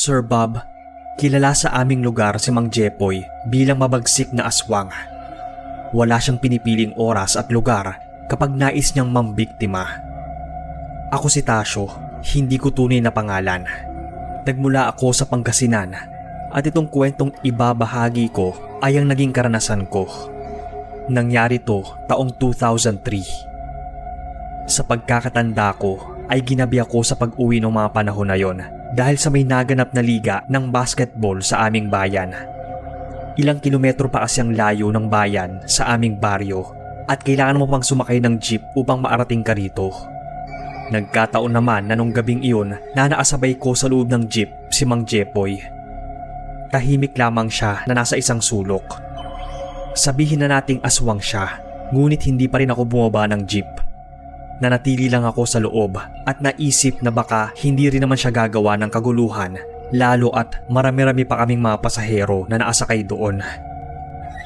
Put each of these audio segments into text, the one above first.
Sir Bob, kilala sa aming lugar si Mang Jepoy bilang mabagsik na aswang. Wala siyang pinipiling oras at lugar kapag nais niyang mambiktima. Ako si Tasyo, hindi ko tunay na pangalan. Nagmula ako sa Pangasinan at itong kwentong ibabahagi ko ay ang naging karanasan ko. Nangyari to taong 2003. Sa pagkakatanda ko ay ginabi ako sa pag-uwi ng mga panahon na yon dahil sa may naganap na liga ng basketball sa aming bayan. Ilang kilometro pa kasi ang layo ng bayan sa aming baryo at kailangan mo pang sumakay ng jeep upang maarating ka rito. Nagkataon naman na nung gabing iyon na naasabay ko sa loob ng jeep si Mang Jepoy. Tahimik lamang siya na nasa isang sulok. Sabihin na nating aswang siya, ngunit hindi pa rin ako bumaba ng jeep. Nanatili lang ako sa loob at naisip na baka hindi rin naman siya gagawa ng kaguluhan, lalo at marami-rami pa kaming mga pasahero na naasakay doon.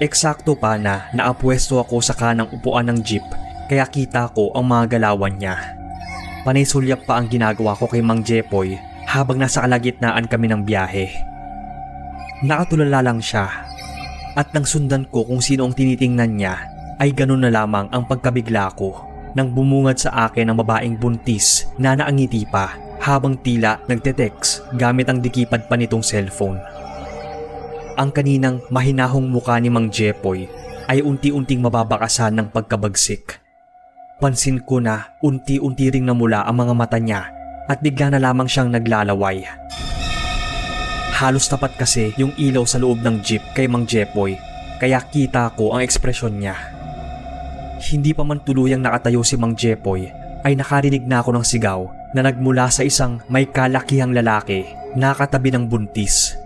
Eksakto pa na naapwesto ako sa kanang upuan ng jeep kaya kita ko ang mga galawan niya. Panay-sulyak pa ang ginagawa ko kay Mang Jepoy habang nasa kalagitnaan kami ng biyahe. Nakatulala lang siya at nang sundan ko kung sino ang tinitingnan niya ay ganun na lamang ang pagkabigla ko nang bumungad sa akin ang babaeng buntis na naangiti pa habang tila nagte-text gamit ang dikipad pa nitong cellphone. Ang kaninang mahinahong mukha ni Mang Jepoy ay unti-unting mababakasan ng pagkabagsik. Pansin ko na unti-unti ring namula ang mga mata niya at bigla na lamang siyang naglalaway. Halos tapat kasi yung ilaw sa loob ng jeep kay Mang Jepoy kaya kita ko ang ekspresyon niya. Hindi pa man tuluyang nakatayo si Mang Jepoy ay nakarinig na ako ng sigaw na nagmula sa isang may kalakihang lalaki na katabi ng buntis.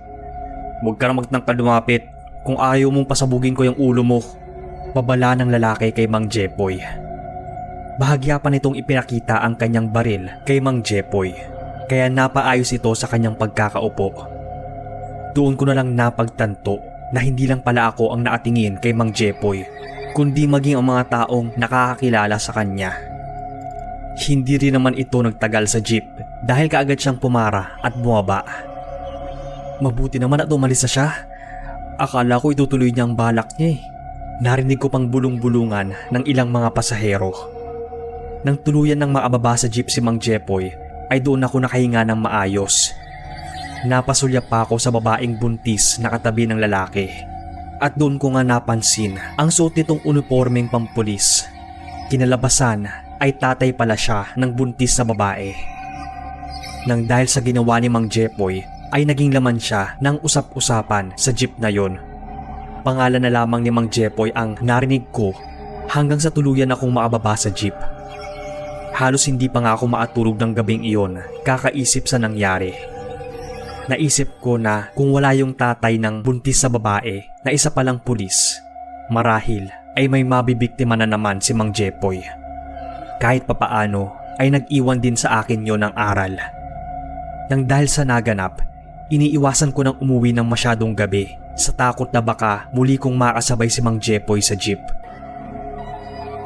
"Huwag ka na magtangkad lumapit kung ayaw mong pasabugin ko yung ulo mo," babala ng lalaki kay Mang Jepoy. Bahagya pa nitong ipinakita ang kanyang baril kay Mang Jepoy kaya napaayos ito sa kanyang pagkakaupo. Doon ko na lang napagtanto na hindi lang pala ako ang nakatingin kay Mang Jepoy kundi maging ang mga taong nakakakilala sa kanya. Hindi rin naman ito nagtagal sa jeep dahil kaagad siyang pumara at bumaba. Mabuti naman at umalis na siya. Akala ko itutuloy niya ang balak niya eh. Narinig ko pang bulong-bulungan ng ilang mga pasahero. Nang tuluyan ng maababa sa jeep si Mang Jepoy ay doon ako nakahinga ng maayos. Napasulyap pa ako sa babaeng buntis na katabi ng lalaki. At doon ko nga napansin ang suot nitong unipormeng pampulis. Kinalabasan ay tatay pala siya ng buntis na babae. Nang dahil sa ginawa ni Mang Jepoy ay naging laman siya ng usap-usapan sa jeep na yon. Pangalan na lamang ni Mang Jepoy ang narinig ko hanggang sa tuluyan akong maababa sa jeep. Halos hindi pa nga ako maatulog ng gabing iyon kakaisip sa nangyari. Naisip ko na kung wala yung tatay ng buntis sa babae na isa palang pulis, marahil ay may mabibiktima na naman si Mang Jepoy. Kahit papaano ay nag-iwan din sa akin yon ng aral. Nang dahil sa naganap, iniiwasan ko nang umuwi ng masyadong gabi sa takot na baka muli kong makasabay si Mang Jepoy sa jeep.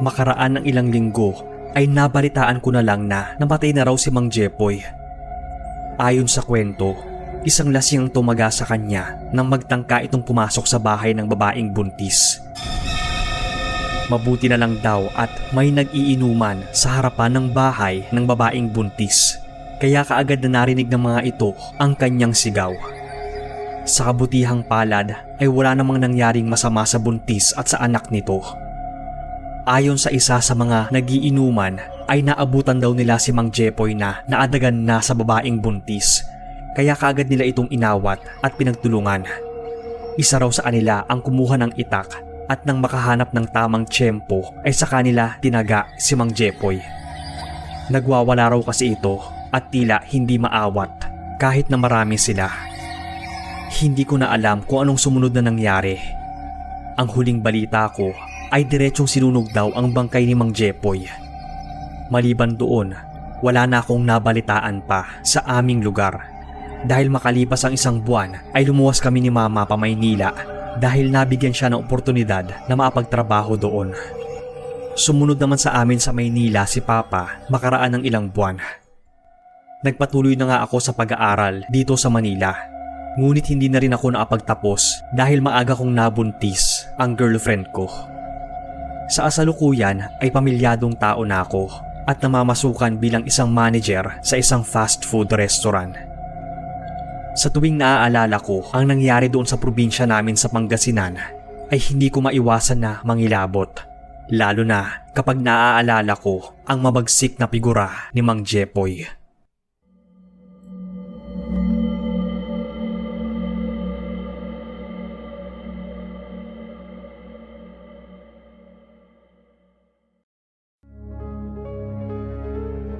Makaraan ng ilang linggo ay nabalitaan ko na lang na namatay na raw si Mang Jepoy. Ayon sa kwento, isang lasing ang tumaga sa kanya nang magtangka itong pumasok sa bahay ng babaeng buntis. Mabuti na lang daw at may nag-iinuman sa harapan ng bahay ng babaeng buntis, kaya kaagad na narinig ng mga ito ang kanyang sigaw. Sa kabutihang palad ay wala namang nangyaring masama sa buntis at sa anak nito. Ayon sa isa sa mga nag-iinuman ay naabutan daw nila si Mang Jepoy na naadagan na sa babaeng buntis. Kaya kaagad nila itong inawat at pinagtulungan. Isa raw sa kanila ang kumuha ng itak at nang makahanap ng tamang tiyempo ay sa kanila tinaga si Mang Jepoy. Nagwawala raw kasi ito at tila hindi maawat kahit na marami sila. Hindi ko na alam kung anong sumunod na nangyari. Ang huling balita ko ay diretsong sinunog daw ang bangkay ni Mang Jepoy. Maliban doon, wala na akong nabalitaan pa sa aming lugar. Dahil makalipas ang isang buwan ay lumuwas kami ni Mama pa Maynila dahil nabigyan siya ng oportunidad na makapagtrabaho doon. Sumunod naman sa amin sa Maynila si Papa makaraan ng ilang buwan. Nagpatuloy na nga ako sa pag-aaral dito sa Manila. Ngunit hindi na rin ako nakapagtapos dahil maaga kong nabuntis ang girlfriend ko. Sa kasalukuyan ay pamilyadong tao na ako at namamasukan bilang isang manager sa isang fast food restaurant. Sa tuwing naaalala ko ang nangyari doon sa probinsya namin sa Pangasinan ay hindi ko maiwasan na mangilabot. Lalo na kapag naaalala ko ang mabagsik na figura ni Mang Jepoy.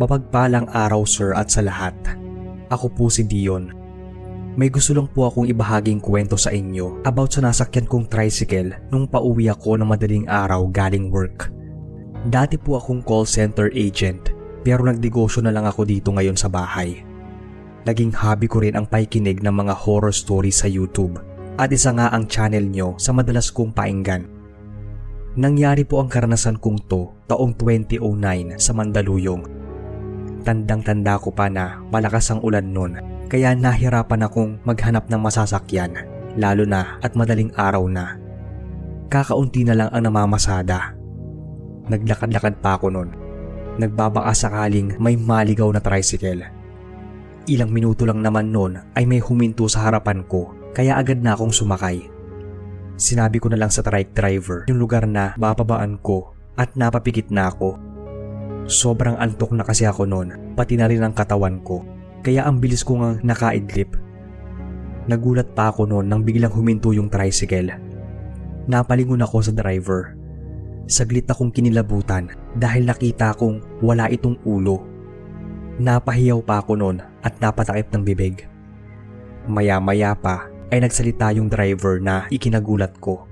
Mapagpalang araw sir at sa lahat. Ako po si Dion. May gusto lang po akong ibahaging kwento sa inyo about sa nasakyan kong tricycle nung pauwi ako ng madaling araw galing work. Dati po akong call center agent pero nagdegosyo na lang ako dito ngayon sa bahay. Naging hobby ko rin ang pakikinig ng mga horror stories sa YouTube at isa nga ang channel nyo sa madalas kong painggan. Nangyari po ang karanasan kong to taong 2009 sa Mandaluyong. Tandang-tanda ko pa na malakas ang ulan nun kaya nahirapan akong maghanap ng masasakyan lalo na at madaling araw na. Kakaunti na lang ang namamasada. Naglakad-lakad pa ako nun. Nagbabaka sakaling may maligaw na tricycle. Ilang minuto lang naman nun ay may huminto sa harapan ko kaya agad na akong sumakay. Sinabi ko na lang sa trike driver yung lugar na bababaan ko at napapikit na ako. Sobrang antok na kasi ako noon, pati na rin ang katawan ko, kaya ang bilis ko ngang nakaidlip. Nagulat pa ako noon nang biglang huminto yung tricycle. Napalingon ako sa driver. Saglit akong kinilabutan dahil nakita kong wala itong ulo. Napahiyaw pa ako noon at napatakip ng bibig. Maya-maya pa ay nagsalita yung driver na ikinagulat ko.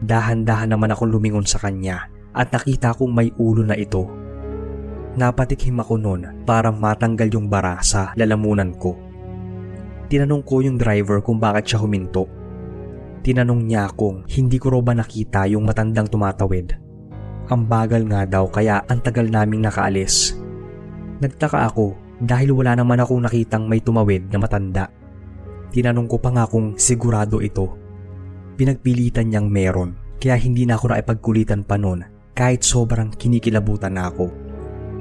Dahan-dahan naman akong lumingon sa kanya at nakita kong may ulo na ito. Napatikhim ako noon para matanggal yung bara sa lalamunan ko. Tinanong ko yung driver kung bakit siya huminto. Tinanong niya kung hindi ko raw ba nakita yung matandang tumatawid. Ang bagal nga daw kaya ang tagal naming nakaalis. Nagtaka ako dahil wala naman akong nakitang may tumawid na matanda. Tinanong ko pa nga kung sigurado ito. Pinagpilitan niyang meron kaya hindi na ako naipagkulitan pa noon kahit sobrang kinikilabutan na ako.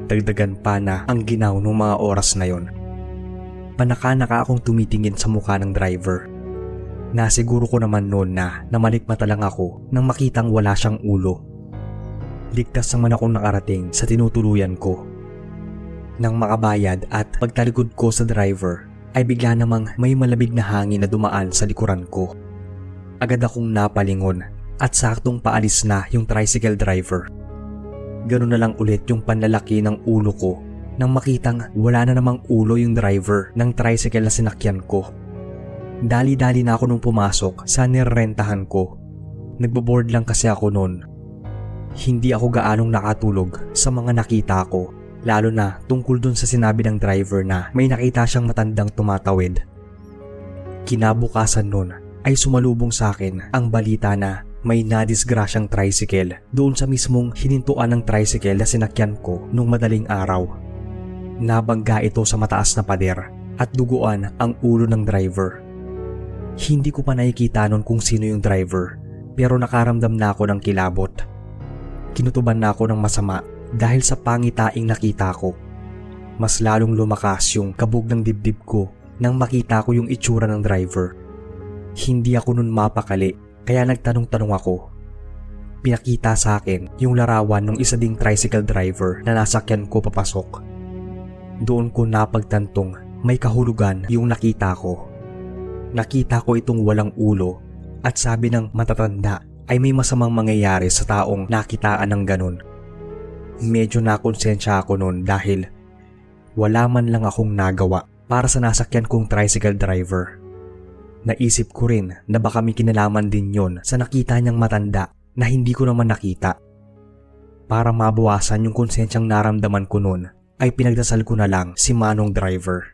Dagdagan pa na ang ginaw ng mga oras na yon. Panaka-naka akong tumitingin sa mukha ng driver. Nasiguro ko naman noon na namalikmata lang ako nang makitang wala siyang ulo. Ligtas naman akong nakarating sa tinutuluyan ko. Nang makabayad at pagtalikod ko sa driver ay bigla namang may malamig na hangin na dumaan sa likuran ko. Agad akong napalingon at saktong paalis na yung tricycle driver. Ganun na lang ulit yung panlalaki ng ulo ko nang makitang wala na namang ulo yung driver ng tricycle na sinakyan ko. Dali-dali na ako nung pumasok sa nirrentahan ko. Nagbo-board lang kasi ako noon. Hindi ako gaanong nakatulog sa mga nakita ko, lalo na tungkol dun sa sinabi ng driver na may nakita siyang matandang tumatawid. Kinabukasan noon ay sumalubong sa akin ang balita na may nadisgrasyang tricycle doon sa mismong hinintuan ng tricycle na sinakyan ko nung madaling araw. Nabangga ito sa mataas na pader at duguan ang ulo ng driver. Hindi ko pa nakikita noon kung sino yung driver pero nakaramdam na ako ng kilabot. Kinutuban na ako ng masama dahil sa pangitaing nakita ko. Mas lalong lumakas yung kabog ng dibdib ko nang makita ko yung itsura ng driver. Hindi ako nun mapakali kaya nagtanong-tanong ako. Pinakita sa akin yung larawan ng isa ding tricycle driver na nasakyan ko papasok. Doon ko napagtantong may kahulugan yung nakita ko. Nakita ko itong walang ulo at sabi ng matatanda ay may masamang mangyayari sa taong nakitaan ng ganun. Medyo nakonsensya ako noon dahil wala man lang akong nagawa para sa nasakyan kong tricycle driver. Naisip ko rin na baka may kinalaman din yon sa nakita niyang matanda na hindi ko naman nakita. Para mabawasan yung konsensyang naramdaman ko noon ay pinagdasal ko na lang si Manong driver.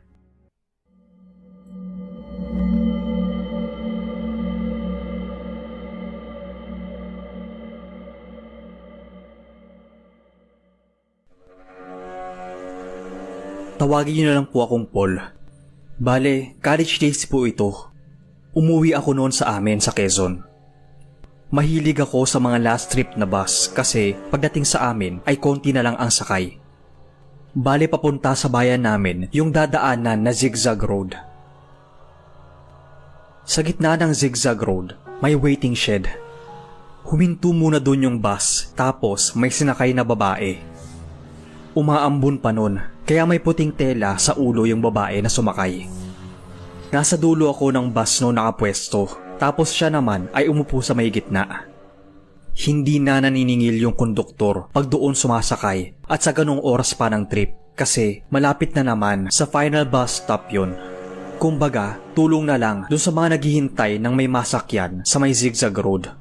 Tawagin niyo na lang po akong Paul. Bale, college days po ito. Umuwi ako noon sa amin sa Quezon. Mahilig ako sa mga last trip na bus kasi pagdating sa amin ay konti na lang ang sakay. Bale papunta sa bayan namin yung dadaanan na zigzag road. Sa gitna ng zigzag road, may waiting shed. Huminto muna dun yung bus tapos may sinakay na babae. Umaambon pa nun kaya may puting tela sa ulo yung babae na sumakay. Nasa dulo ako ng bus no nakapwesto tapos siya naman ay umupo sa may gitna. Hindi na naniningil yung konduktor pag doon sumasakay at sa ganong oras pa ng trip kasi malapit na naman sa final bus stop yun. Kumbaga, tulong na lang dun sa mga naghihintay ng may masakyan sa may zigzag road.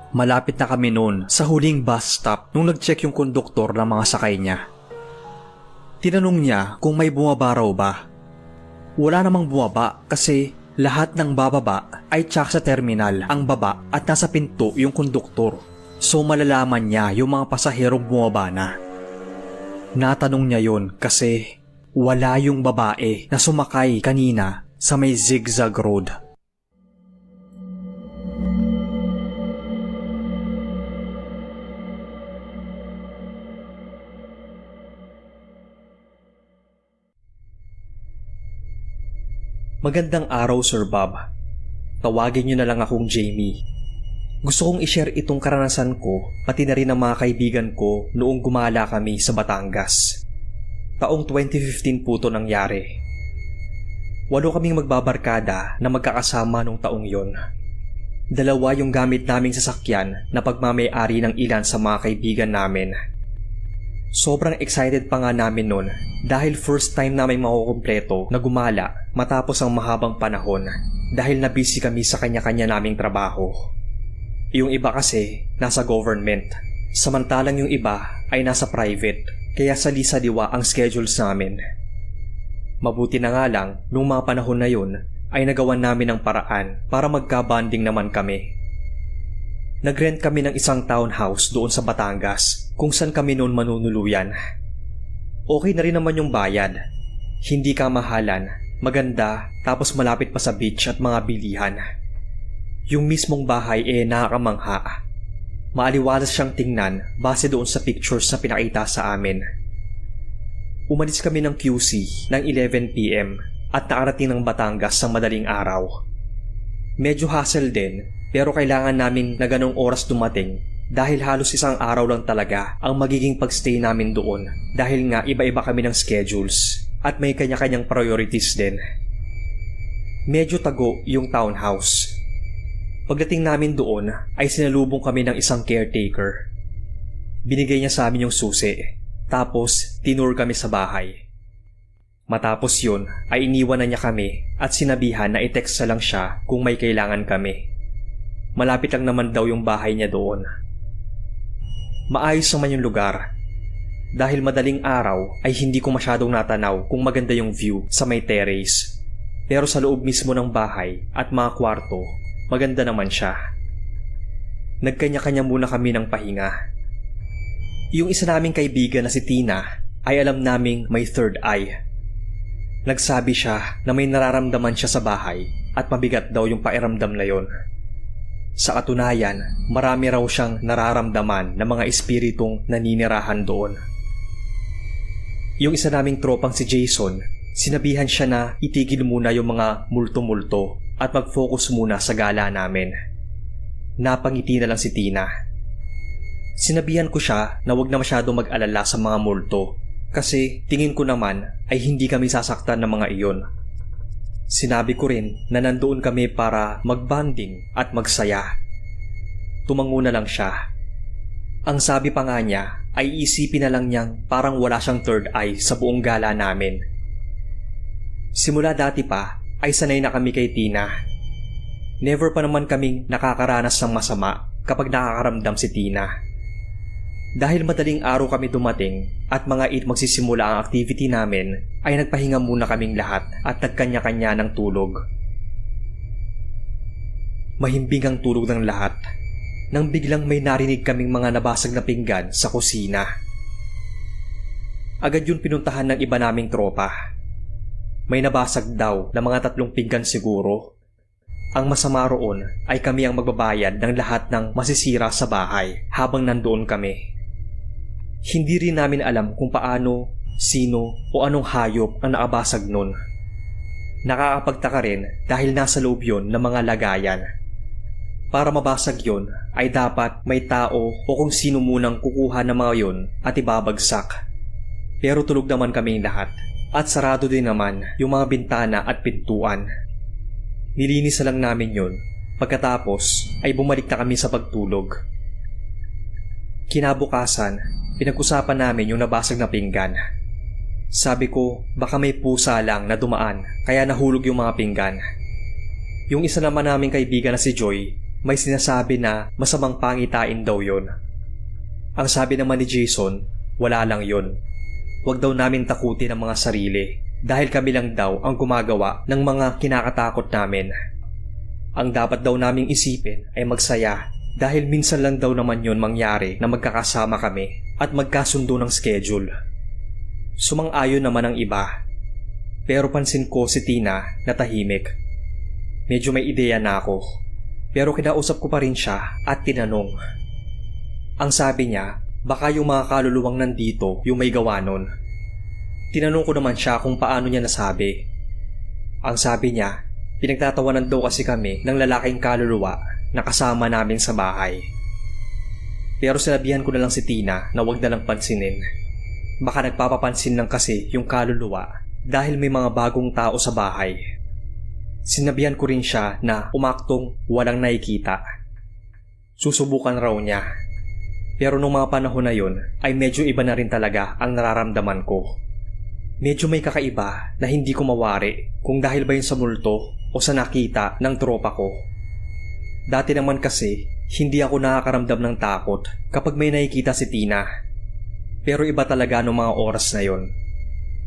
Malapit na kami noon sa huling bus stop nung nag-check yung konduktor ng mga sakay niya. Tinanong niya kung may bumaba raw ba. Wala namang bumaba kasi lahat ng bababa ay tsak sa terminal ang baba at nasa pinto yung konduktor. So malalaman niya yung mga pasaherong bumaba na. Natanong niya yon kasi wala yung babae na sumakay kanina sa may zigzag road. Magandang araw, Sir Bob. Tawagin niyo na lang akong Jamie. Gusto kong i-share itong karanasan ko pati na rin ang mga kaibigan ko noong gumala kami sa Batangas. Taong 2015 po ito nangyari. 8 kaming magbabarkada na magkakasama nung taong yon. 2 yung gamit naming sasakyan na pagmamay-ari ng ilan sa mga kaibigan namin. Sobrang excited pa nga namin nun dahil first time namin makukumpleto na gumala matapos ang mahabang panahon dahil na-busy kami sa kanya-kanya naming trabaho. Yung iba kasi nasa government, samantalang yung iba ay nasa private kaya sali-saliwa ang schedules namin. Mabuti na nga lang nung mga panahon na yun ay nagawan namin ng paraan para magka-bonding naman kami. Nag-rent kami ng isang townhouse doon sa Batangas kung saan kami noon manunuluyan. Okay na rin naman yung bayad. Hindi kamahalan, maganda, tapos malapit pa sa beach at mga bilihan. Yung mismong bahay nakakamangha. Maaliwalas siyang tingnan base doon sa pictures na pinakita sa amin. Umalis kami ng QC ng 11 PM at nakarating ng Batangas sa madaling araw. Medyo hassle din pero kailangan namin na ganong oras dumating dahil halos isang araw lang talaga ang magiging pagstay namin doon dahil nga iba-iba kami ng schedules at may kanya-kanyang priorities din. Medyo tago yung townhouse. Pagdating namin doon ay sinalubong kami ng isang caretaker. Binigay niya sa amin yung susi tapos tinur kami sa bahay. Matapos yun ay iniwan na niya kami at sinabihan na i-text na lang siya kung may kailangan kami. Malapit lang naman daw yung bahay niya doon. Maayos naman yung lugar. Dahil madaling araw ay hindi ko masyadong natanaw kung maganda yung view sa may terrace. Pero sa loob mismo ng bahay at mga kwarto, maganda naman siya. Nagkanya-kanya muna kami ng pahinga. Yung isa naming kaibigan na si Tina ay alam naming may third eye. Nagsabi siya na may nararamdaman siya sa bahay at mabigat daw yung pairamdam na yon. Sa katunayan, marami raw siyang nararamdaman na mga espiritong naninirahan doon. Yung isa naming tropang si Jason, sinabihan siya na itigil muna yung mga multo-multo at mag-focus muna sa gala namin. Napangiti na lang si Tina. Sinabihan ko siya na wag na masyado mag-alala sa mga multo kasi tingin ko naman ay hindi kami sasaktan ng mga iyon. Sinabi ko rin na nandoon kami para mag-bonding at magsaya. Tumango na lang siya. Ang sabi pa nga niya ay isipin na lang niyang parang wala siyang third eye sa buong gala namin. Simula dati pa ay sanay na kami kay Tina. Never pa naman kaming nakakaranas ng masama kapag nakakaramdam si Tina. Dahil madaling araw kami dumating at mga 8 magsisimula ang activity namin, ay nagpahinga muna kaming lahat at nagkanya-kanya ng tulog. Mahimbing ang tulog ng lahat nang biglang may narinig kaming mga nabasag na pinggan sa kusina. Agad yun pinuntahan ng iba naming tropa. May nabasag daw na mga 3 pinggan siguro. Ang masama roon ay kami ang magbabayad ng lahat ng masisira sa bahay habang nandoon kami. Hindi rin namin alam kung paano, sino o anong hayop ang nakabasag nun. Nakakapagtaka rin dahil nasa loob yun ng mga lagayan. Para mabasag yun ay dapat may tao o kung sino munang kukuha ng mga yun at ibabagsak. Pero tulog naman kaming lahat at sarado din naman yung mga bintana at pintuan. Nilinis na lang namin yun. Pagkatapos ay bumalik na kami sa pagtulog. Kinabukasan, pinag-usapan namin yung nabasag na pinggan. Sabi ko baka may pusa lang na dumaan kaya nahulog yung mga pinggan. Yung isa naman naming kaibigan na si Joy, may sinasabi na masamang pangitain daw yun. Ang sabi naman ni Jason, wala lang yun. Huwag daw namin takutin ang mga sarili dahil kami lang daw ang gumagawa ng mga kinakatakot namin. Ang dapat daw naming isipin ay magsaya dahil minsan lang daw naman yun mangyari na magkakasama kami at magkasundo ng schedule. Sumang-ayon naman ang iba. Pero pansin ko si Tina na tahimik. Medyo may ideya na ako. Pero kinausap ko pa rin siya at tinanong. Ang sabi niya, baka yung mga kaluluwang nandito yung may gawa nun. Tinanong ko naman siya kung paano niya nasabi. Ang sabi niya, pinagtatawanan daw kasi kami ng lalaking kaluluwa na kasama namin sa bahay. Pero sinabihan ko na lang si Tina na wag na lang pansinin. Baka nagpapapansin lang kasi yung kaluluwa dahil may mga bagong tao sa bahay. Sinabihan ko rin siya na umaktong walang nakikita. Susubukan raw niya. Pero nung mga panahon na yun ay medyo iba na rin talaga ang nararamdaman ko. Medyo may kakaiba na hindi ko mawari kung dahil ba yun sa multo o sa nakita ng tropa ko. Dati naman kasi hindi ako nakakaramdam ng takot kapag may nakikita si Tina. Pero iba talaga noong mga oras na yun.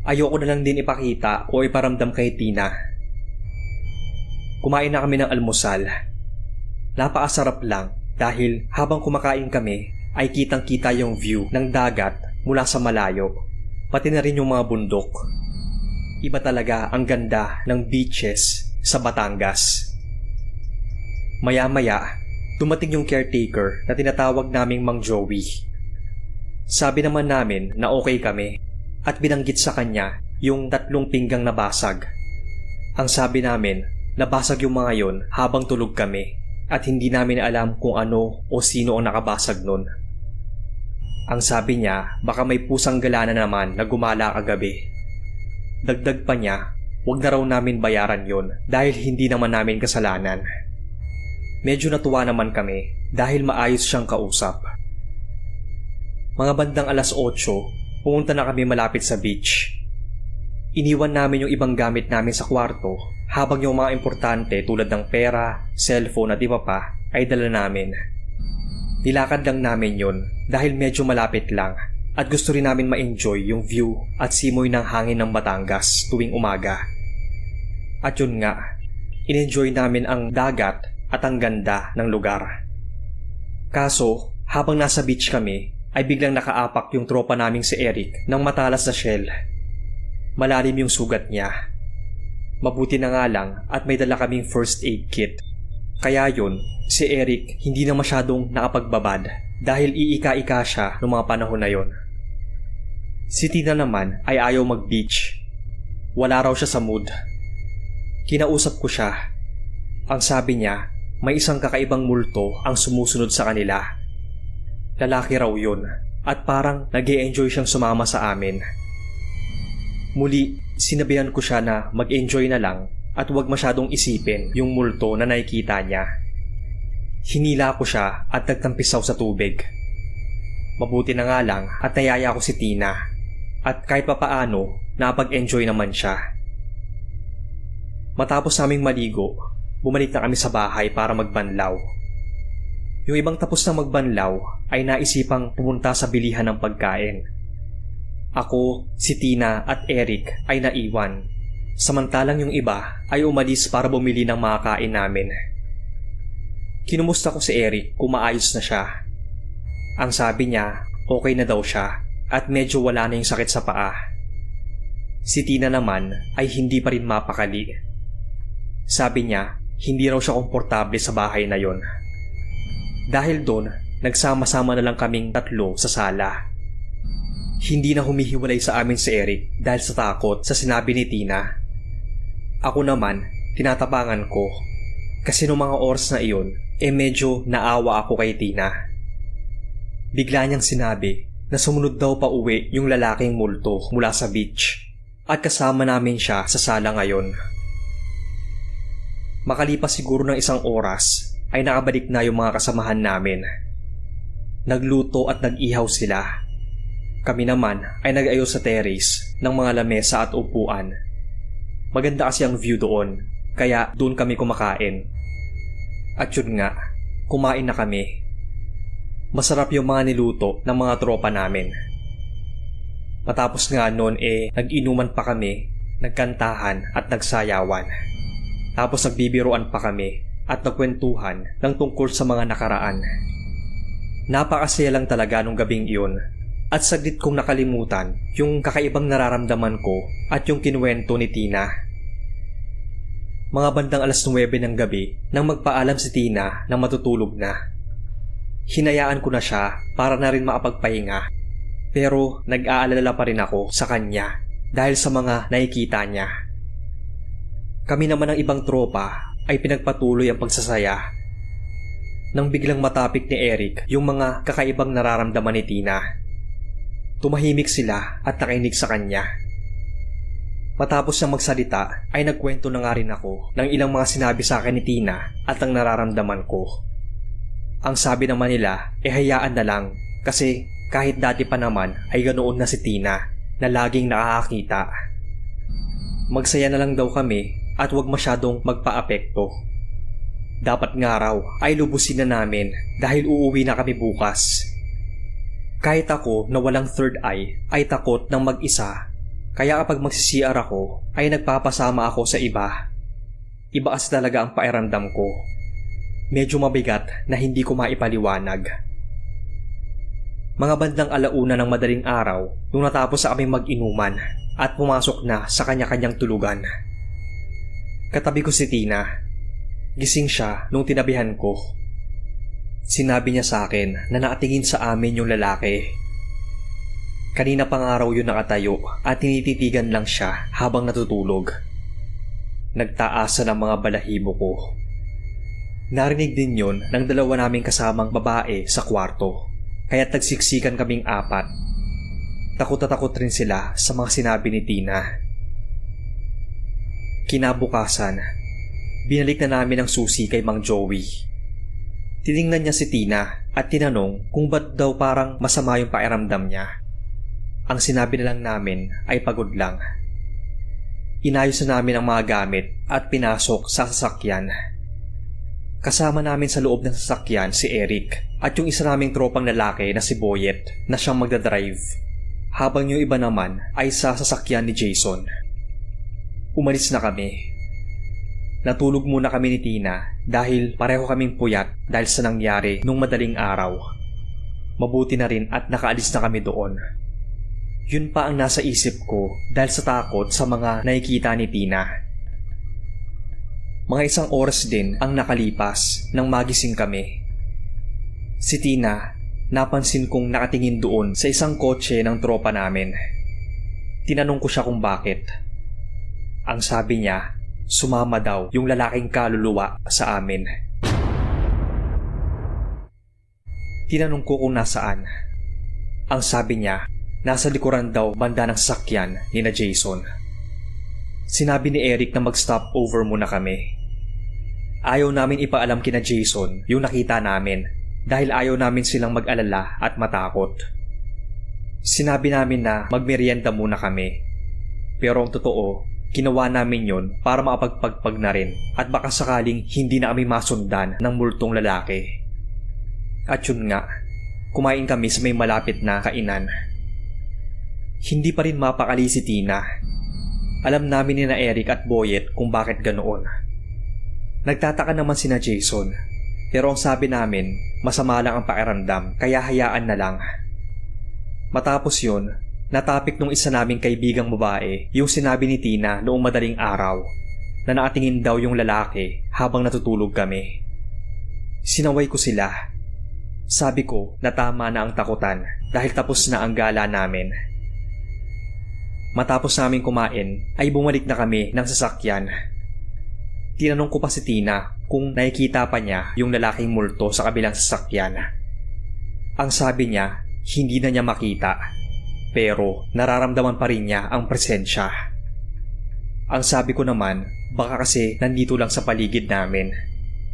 Ayoko na lang din ipakita o iparamdam kay Tina. Kumain na kami ng almusal. Napakasarap lang dahil habang kumakain kami ay kitang-kita yung view ng dagat mula sa malayo, pati na rin yung mga bundok. Iba talaga ang ganda ng beaches sa Batangas. Maya-maya, dumating yung caretaker na tinatawag naming Mang Joey. Sabi naman namin na okay kami at binanggit sa kanya yung 3 pinggang nabasag. Ang sabi namin, nabasag yung mga yon habang tulog kami at hindi namin alam kung ano o sino ang nakabasag nun. Ang sabi niya, baka may pusang gala na naman na gumala kagabi. Dagdag pa niya, wag na raw namin bayaran yon dahil hindi naman namin kasalanan. Medyo natuwa naman kami dahil maayos siyang kausap. Mga bandang 8:00, pumunta na kami malapit sa beach. Iniwan namin yung ibang gamit namin sa kwarto habang yung mga importante tulad ng pera, cellphone at iba pa ay dala namin. Nilakad lang namin yun dahil medyo malapit lang at gusto rin namin ma-enjoy yung view at simoy ng hangin ng Batangas tuwing umaga. At yun nga, in-enjoy namin ang dagat at ang ganda ng lugar. Kaso, habang nasa beach kami ay biglang nakaapak yung tropa naming si Eric ng matalas na shell. Malalim yung sugat niya. Mabuti na nga lang at may dala kaming first aid kit. Kaya yun, si Eric hindi na masyadong nakapagbabad dahil iika-ika siya noong mga panahon na yon. Si Tina naman ay ayaw mag-beach. Wala raw siya sa mood. Kinausap ko siya. Ang sabi niya, may isang kakaibang multo ang sumusunod sa kanila. Lalaki raw yun at parang nag-e-enjoy siyang sumama sa amin. Muli, sinabihan ko siya na mag-enjoy na lang at huwag masyadong isipin yung multo na nakikita niya. Hinila ko siya at nagtampisaw sa tubig. Mabuti na nga lang at nayaya ko si Tina at kahit papaano napag-enjoy naman siya. Matapos naming maligo, bumalik na kami sa bahay para magbanlaw. Yung ibang tapos na magbanlaw ay naisipang pumunta sa bilihan ng pagkain. Ako, si Tina at Eric ay naiwan. Samantalang yung iba ay umalis para bumili ng mga kain namin. Kinumusta ko si Eric kung maayos na siya. Ang sabi niya, okay na daw siya at medyo wala na yung sakit sa paa. Si Tina naman ay hindi pa rin mapakali. Sabi niya, hindi raw siya komportable sa bahay na yon. Dahil doon, nagsama-sama na lang kaming tatlo sa sala. Hindi na humihiwalay sa amin si Eric dahil sa takot sa sinabi ni Tina. Ako naman, tinatapangan ko. Kasi noong mga oras na iyon, medyo naawa ako kay Tina. Bigla niyang sinabi na sumunod daw pa uwi yung lalaking multo mula sa beach at kasama namin siya sa sala ngayon. Makalipas siguro ng 1 oras ay nakabalik na yung mga kasamahan namin. Nagluto at nag-ihaw sila. Kami naman ay nag-ayos sa terrace ng mga lamesa at upuan. Maganda kasi ang view doon, kaya doon kami kumakain. At yun nga, kumain na kami. Masarap yung mga niluto ng mga tropa namin. Matapos nga noon nag-inuman pa kami, nagkantahan at nagsayawan. Tapos nagbibiruan pa kami at nagkwentuhan ng tungkol sa mga nakaraan. Napakasaya lang talaga nung gabing iyon at saglit kong nakalimutan yung kakaibang nararamdaman ko at yung kinuwento ni Tina. Mga bandang 9:00 ng gabi nang magpaalam si Tina na matutulog na. Hinayaan ko na siya para na rin makapagpahinga, pero nag-aalala pa rin ako sa kanya dahil sa mga nakikita niya. Kami naman ng ibang tropa ay pinagpatuloy ang pagsasaya. Nang biglang matapik ni Eric yung mga kakaibang nararamdaman ni Tina. Tumahimik sila at nakinig sa kanya. Matapos siyang magsalita ay nagkwento na nga rin ako ng ilang mga sinabi sa akin ni Tina at ang nararamdaman ko. Ang sabi naman nila hayaan na lang kasi kahit dati pa naman ay ganoon na si Tina na laging nakakakita. Magsaya na lang daw kami at huwag masyadong magpa-apekto. Dapat nga raw ay lubusin na namin dahil uuwi na kami bukas. Kahit ako na walang third eye ay takot ng mag-isa. Kaya kapag magsi-CR ako, ay nagpapasama ako sa iba. Iba kasi talaga ang pakiramdam ko. Medyo mabigat na hindi ko maipaliwanag. Mga bandang 1:00 ng madaling araw nung natapos sa aming mag-inuman at pumasok na sa kanya-kanyang tulugan. Katabi ko si Tina. Gising siya nung tinabihan ko. Sinabi niya sa akin na nakatingin sa amin yung lalaki. Kanina pang araw yun nakatayo at tinititigan lang siya habang natutulog. Nagtaasa ng mga balahibo ko. Narinig din yun ng 2 naming kasamang babae sa kwarto, kaya't nagsiksikan kaming 4. Takot na takot rin sila sa mga sinabi ni Tina. Kinabukasan, binalik na namin ang susi kay Mang Joey. Tiningnan niya si Tina at tinanong kung ba't daw parang masama yung pakiramdam niya. Ang sinabi na lang namin ay pagod lang. Inayos na namin ang mga gamit at pinasok sa sasakyan. Kasama namin sa loob ng sasakyan si Eric at yung isa naming tropang lalaki na si Boyet na siyang magdadrive, habang yung iba naman ay sa sasakyan ni Jason. Umalis na kami. Natulog muna kami ni Tina dahil pareho kaming puyat dahil sa nangyari nung madaling araw. Mabuti na rin at nakaalis na kami doon. Yun pa ang nasa isip ko dahil sa takot sa mga nakikita ni Tina. Mga 1 oras din ang nakalipas nang magising kami. Si Tina, napansin kong nakatingin doon sa isang kotse ng tropa namin. Tinanong ko siya kung bakit. Ang sabi niya, sumama daw yung lalaking kaluluwa sa amin. Tinanong ko kung nasaan. Ang sabi niya, nasa likuran daw banda ng sasakyan ni na Jason. Sinabi ni Eric na mag-stop over muna kami. Ayaw namin ipaalam kina Jason yung nakita namin dahil ayaw namin silang mag-alala at matakot. Sinabi namin na magmerienda muna kami. Pero ang totoo, ginawa namin yon para makapagpagpag na rin at baka sakaling hindi na kami masundan ng multong lalaki. At yun nga, kumain kami sa may malapit na kainan. Hindi pa rin mapakali si Tina. Alam namin ni na Eric at Boyet kung bakit ganoon. Nagtataka naman sina Jason, pero ang sabi namin, masama lang ang pakiramdam kaya hayaan na lang. Matapos yun, natapik nung isa naming kaibigang babae yung sinabi ni Tina noong madaling araw na nakatingin daw yung lalaki habang natutulog kami. Sinaway ko sila. Sabi ko na tama na ang takutan dahil tapos na ang gala namin. Matapos namin kumain ay bumalik na kami ng sasakyan. Tinanong ko pa si Tina kung nakikita pa niya yung lalaking multo sa kabilang sasakyan. Ang sabi niya, hindi na niya makita, pero nararamdaman pa rin niya ang presensya. Ang sabi ko naman, baka kasi nandito lang sa paligid namin,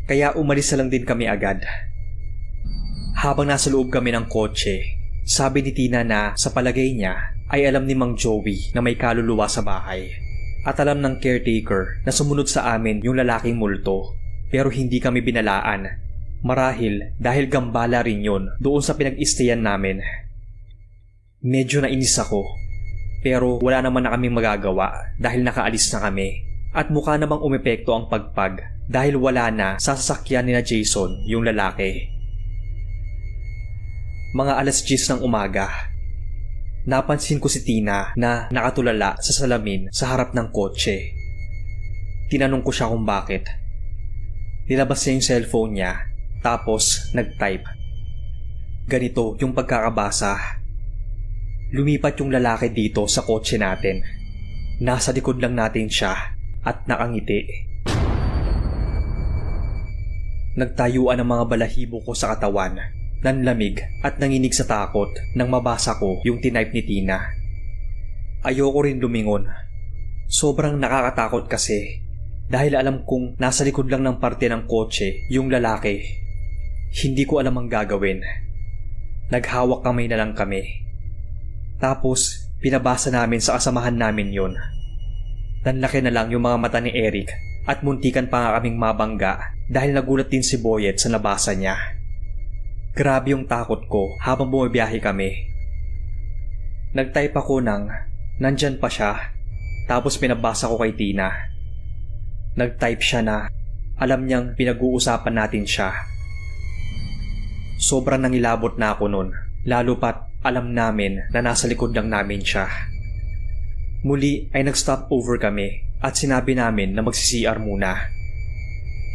kaya umalis na lang din kami agad. Habang nasa loob kami ng kotse, sabi ni Tina na sa palagay niya ay alam ni Mang Joey na may kaluluwa sa bahay. At alam ng caretaker na sumunod sa amin yung lalaking multo, pero hindi kami binalaan. Marahil dahil gambala rin yun doon sa pinag-istayan namin. Medyo nainis ako, pero wala naman na kaming magagawa dahil nakaalis na kami. At mukha namang umepekto ang pagpag dahil wala na sa sasakyan ni na Jason yung lalaki. Mga 10:00 ng umaga, napansin ko si Tina na nakatulala sa salamin sa harap ng kotse. Tinanong ko siya kung bakit. Nilabas niya yung cellphone niya, tapos nag-type. Ganito yung pagkakabasa. Lumipat yung lalaki dito sa kotse natin. Nasa likod lang natin siya at nakangiti. Nagtayuan ang mga balahibo ko sa katawan. Nanlamig at nanginig sa takot nang mabasa ko yung tinype ni Tina. Ayoko rin lumingon. Sobrang nakakatakot kasi dahil alam kong nasa likod lang ng parte ng kotse yung lalaki. Hindi ko alam ang gagawin. Naghawak kamay na lang kami. Tapos pinabasa namin sa kasamahan namin yon. Nanlaki na lang yung mga mata ni Eric at muntikan pa nga kaming mabangga dahil nagulat din si Boyet sa nabasa niya. Grabe yung takot ko habang bumibiyahe kami. Nag-type ako ng nandyan pa siya, tapos pinabasa ko kay Tina. Nag-type siya na alam niyang pinag-uusapan natin siya. Sobrang nangilabot na ako nun, lalo pat alam namin na nasa likod lang namin siya. Muli ay nag-stop over kami at sinabi namin na magsi-CR muna.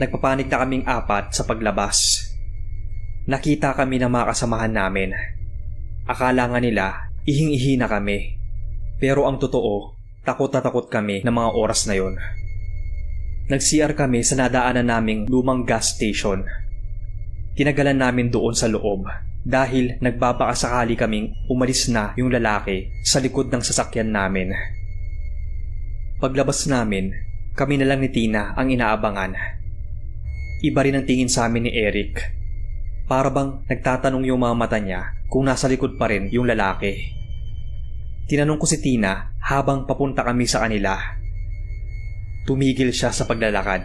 Nagpapanik na kaming 4 sa paglabas. Nakita kami ng mga kasamahan namin. Akala nga nila, ihing-ihi na kami. Pero ang totoo, takot na takot kami ng mga oras na yon. Nag-CR kami sa nadaanan naming lumang gas station. Tinagalan namin doon sa loob dahil nagbabakasakali kaming umalis na yung lalaki sa likod ng sasakyan namin. Paglabas namin, kami na lang ni Tina ang inaabangan. Iba rin ang tingin sa amin ni Eric. Para bang nagtatanong yung mga mata niya kung nasa likod pa rin yung lalaki. Tinanong ko si Tina habang papunta kami sa kanila. Tumigil siya sa paglalakad.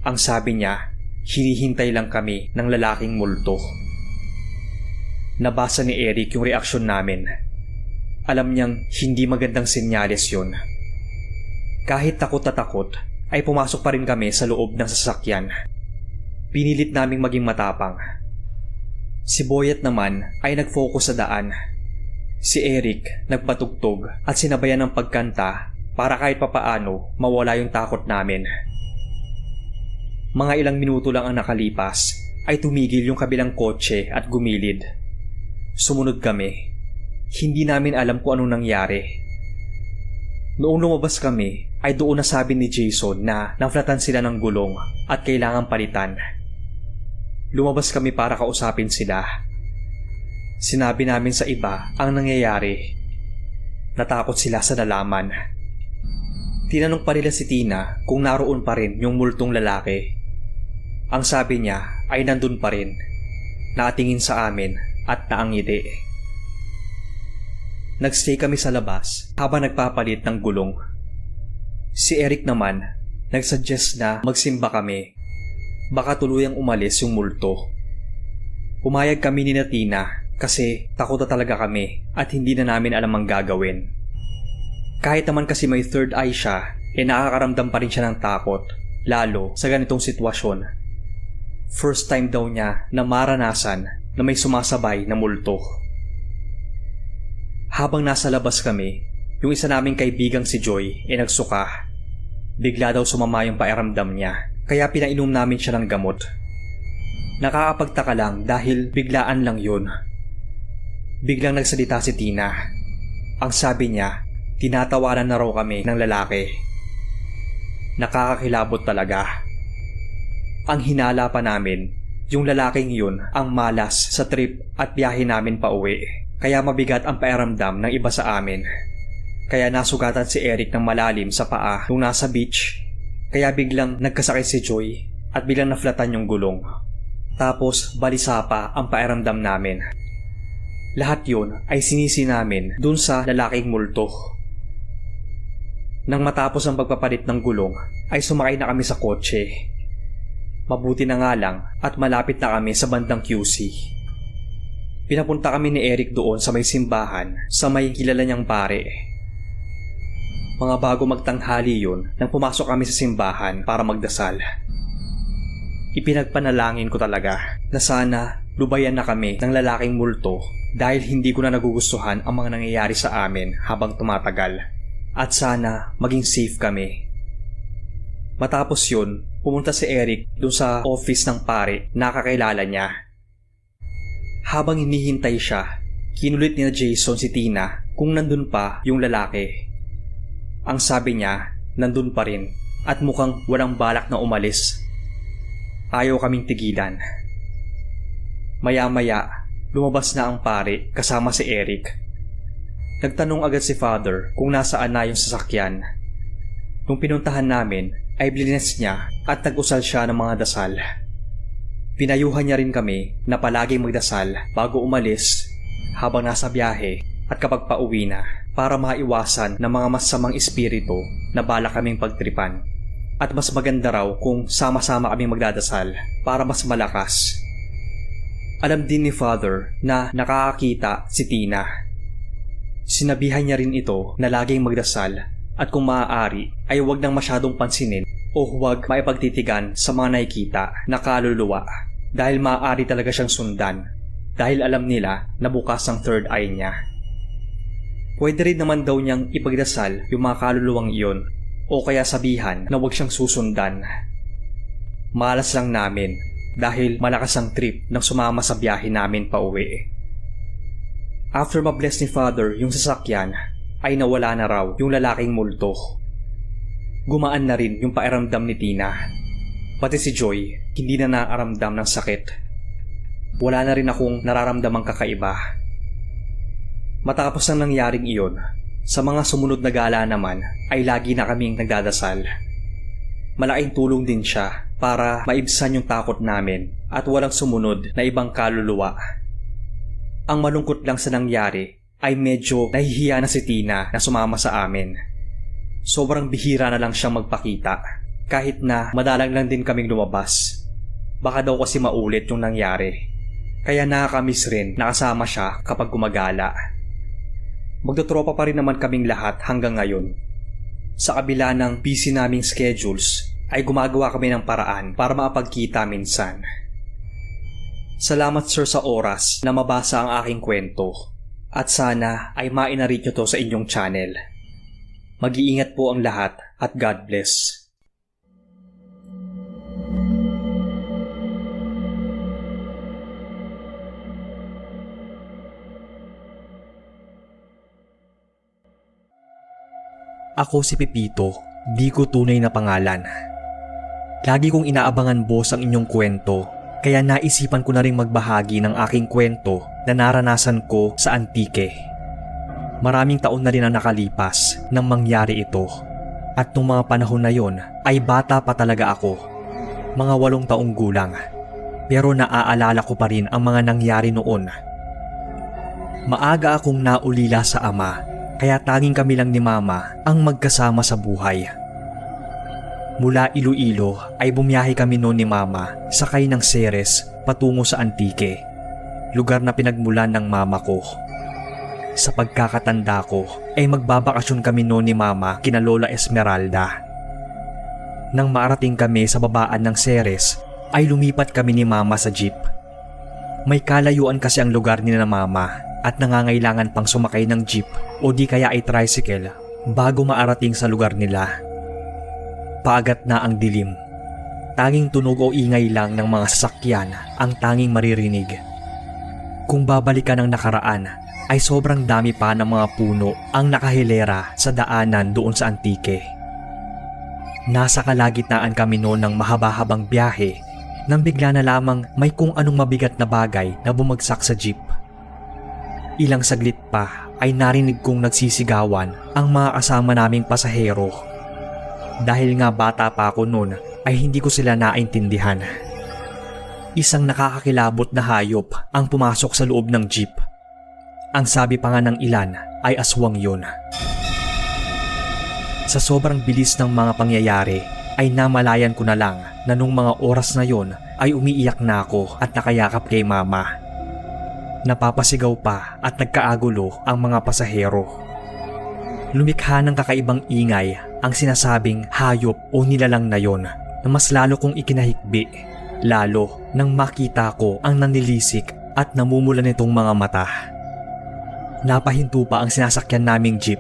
Ang sabi niya, hinihintay lang kami ng lalaking multo. Nabasa ni Eric yung reaksyon namin. Alam niyang hindi magandang senyales yun. Kahit takot na takot, ay pumasok pa rin kami sa loob ng sasakyan. Pinilit naming maging matapang. Si Boyet naman ay nag-focus sa daan. Si Eric nagpatugtog at sinabayan ng pagkanta para kahit papaano mawala yung takot namin. Mga ilang minuto lang ang nakalipas ay tumigil yung kabilang kotse at gumilid. Sumunod kami. Hindi namin alam kung anong nangyari. Noong lumabas kami ay doon nasabi ni Jason na naflatan sila ng gulong at kailangan palitan. Lumabas kami para kausapin sila. Sinabi namin sa iba ang nangyayari. Natakot sila sa nalaman. Tinanong pa nila si Tina kung naroon pa rin yung multong lalaki. Ang sabi niya ay nandun pa rin. Nakatingin sa amin at naangiti. Nagstay kami sa labas habang nagpapalit ng gulong. Si Eric naman nagsuggest na magsimba kami. Baka tuluyang umalis yung multo. Pumayag kami ni Tina kasi takot na talaga kami at hindi na namin alam ang gagawin. Kahit naman kasi may third eye siya, nakakaramdam pa rin siya ng takot, lalo sa ganitong sitwasyon. First time daw niya na maranasan na may sumasabay na multo. Habang nasa labas kami, yung isa naming kaibigang si Joy ay nagsuka. Bigla daw sumama yung pakiramdam niya, kaya pinainom namin siya ng gamot. Nakakapagtaka lang dahil biglaan lang yun. Biglang nagsalita si Tina. Ang sabi niya, tinatawanan na raw kami ng lalaki. Nakakakilabot talaga. Ang hinala pa namin, yung lalaking yun ang malas sa trip at biyahe namin pa uwi. Kaya mabigat ang pakiramdam ng iba sa amin. Kaya nasugatan si Eric ng malalim sa paa nung nasa beach. Kaya biglang nagkasakit si Joy at biglang naflatan yung gulong. Tapos balisa pa ang pakiramdam namin. Lahat yun ay sinisi namin dun sa lalaking multo. Nang matapos ang pagpapalit ng gulong ay sumakay na kami sa kotse. Mabuti na nga lang at malapit na kami sa bandang QC. Pinapunta kami ni Eric doon sa may simbahan sa may kilala niyang pare. Mga bago magtanghali yun nang pumasok kami sa simbahan para magdasal. Ipinagpanalangin ko talaga na sana lubayan na kami ng lalaking multo dahil hindi ko na nagugustuhan ang mga nangyayari sa amin habang tumatagal. At sana maging safe kami. Matapos yun, pumunta si Eric dun sa office ng pare na kakilala niya. Habang hinihintay siya, kinulit ni Jason si Tina kung nandun pa yung lalaki. Ang sabi niya, nandun pa rin at mukhang walang balak na umalis. Ayaw kaming tigilan. Maya-maya, lumabas na ang pare kasama si Eric. Nagtanong agad si Father kung nasaan na yung sasakyan. Nung pinuntahan namin ay blines niya at nag-usal siya ng mga dasal. Pinayuhan niya rin kami na palaging magdasal bago umalis habang nasa biyahe at kapag pauwi na para maiwasan ng mga masamang espiritu na balak kaming pagtripan. At mas maganda raw kung sama-sama kaming magdadasal para mas malakas. Alam din ni Father na nakakakita si Tina. Sinabihan niya rin ito na laging magdasal at kung maaari ay huwag nang masyadong pansinin o huwag maipagtitigan sa mga nakikita na kaluluwa dahil maaari talaga siyang sundan dahil alam nila na bukas ang third eye niya. Pwede rin naman daw niyang ipagdasal yung mga kaluluwang iyon o kaya sabihan na huwag siyang susundan. Malas lang namin dahil malakas ang trip nang sumama sa biyahe namin pa uwi. After ma-bless ni Father yung sasakyan ay nawala na raw yung lalaking multo. Gumaan na rin yung pakiramdam ni Tina. Pati si Joy hindi na naaramdam ng sakit. Wala na rin akong nararamdamang kakaiba. Matapos ang nangyaring iyon, sa mga sumunod na gala naman ay lagi na kaming nagdadasal. Malaking tulong din siya para maibsan yung takot namin at walang sumunod na ibang kaluluwa. Ang malungkot lang sa nangyari ay medyo nahihiya na si Tina na sumama sa amin. Sobrang bihira na lang siyang magpakita kahit na madalang lang din kaming lumabas. Baka daw kasi maulit yung nangyari. Kaya nakakamiss rin na kasama siya kapag gumagala. Magdotropa pa rin naman kaming lahat hanggang ngayon. Sa kabila ng busy naming schedules, ay gumagawa kami ng paraan para maapagkita minsan. Salamat sir sa oras na mabasa ang aking kwento at sana ay mainarit nyo to sa inyong channel. Mag-iingat po ang lahat at God bless. Ako si Pepito, di ko tunay na pangalan. Lagi kong inaabangan boss ang inyong kwento, kaya naisipan ko na rin magbahagi ng aking kwento na naranasan ko sa Antique. Maraming taon na rin ang nakalipas nang mangyari ito. At nung mga panahon na yon ay bata pa talaga ako. Mga 8 taong gulang. Pero naaalala ko pa rin ang mga nangyari noon. Maaga akong naulila sa ama. Kaya tanging kami lang ni Mama ang magkasama sa buhay. Mula Iloilo ay bumiyahe kami noon ni Mama sakay ng Ceres patungo sa Antique, lugar na pinagmulan ng mama ko. Sa pagkakatanda ko ay magbabakasyon kami noon ni Mama kina Lola Esmeralda. Nang maarating kami sa babaan ng Ceres ay lumipat kami ni Mama sa jeep. May kalayuan kasi ang lugar ni na Mama. at nangangailangan pang sumakay ng jeep o di kaya ay tricycle bago maarating sa lugar nila. Paagat na ang dilim. Tanging tunog o ingay lang ng mga sasakyan ang tanging maririnig. Kung babalikan ang nakaraan, ay sobrang dami pa ng mga puno ang nakahilera sa daanan doon sa Antique. Nasa kalagitnaan kami noon ng mahaba-habang biyahe nang bigla na lamang may kung anong mabigat na bagay na bumagsak sa jeep. Ilang saglit pa ay narinig kong nagsisigawan ang mga kasama naming pasahero. Dahil nga bata pa ako noon ay hindi ko sila naintindihan. Isang nakakakilabot na hayop ang pumasok sa loob ng jeep. Ang sabi pa nga ng ilan ay aswang yun. Sa sobrang bilis ng mga pangyayari ay namalayan ko na lang na nung mga oras na yon ay umiiyak na ako at nakayakap kay mama. Napapasigaw pa at nagkaagulo ang mga pasahero. Lumikha ng kakaibang ingay ang sinasabing hayop o nilalang na yon na mas lalo kong ikinahikbi, lalo nang makita ko ang nanilisik at namumula nitong mga mata. Napahinto pa ang sinasakyan naming jeep,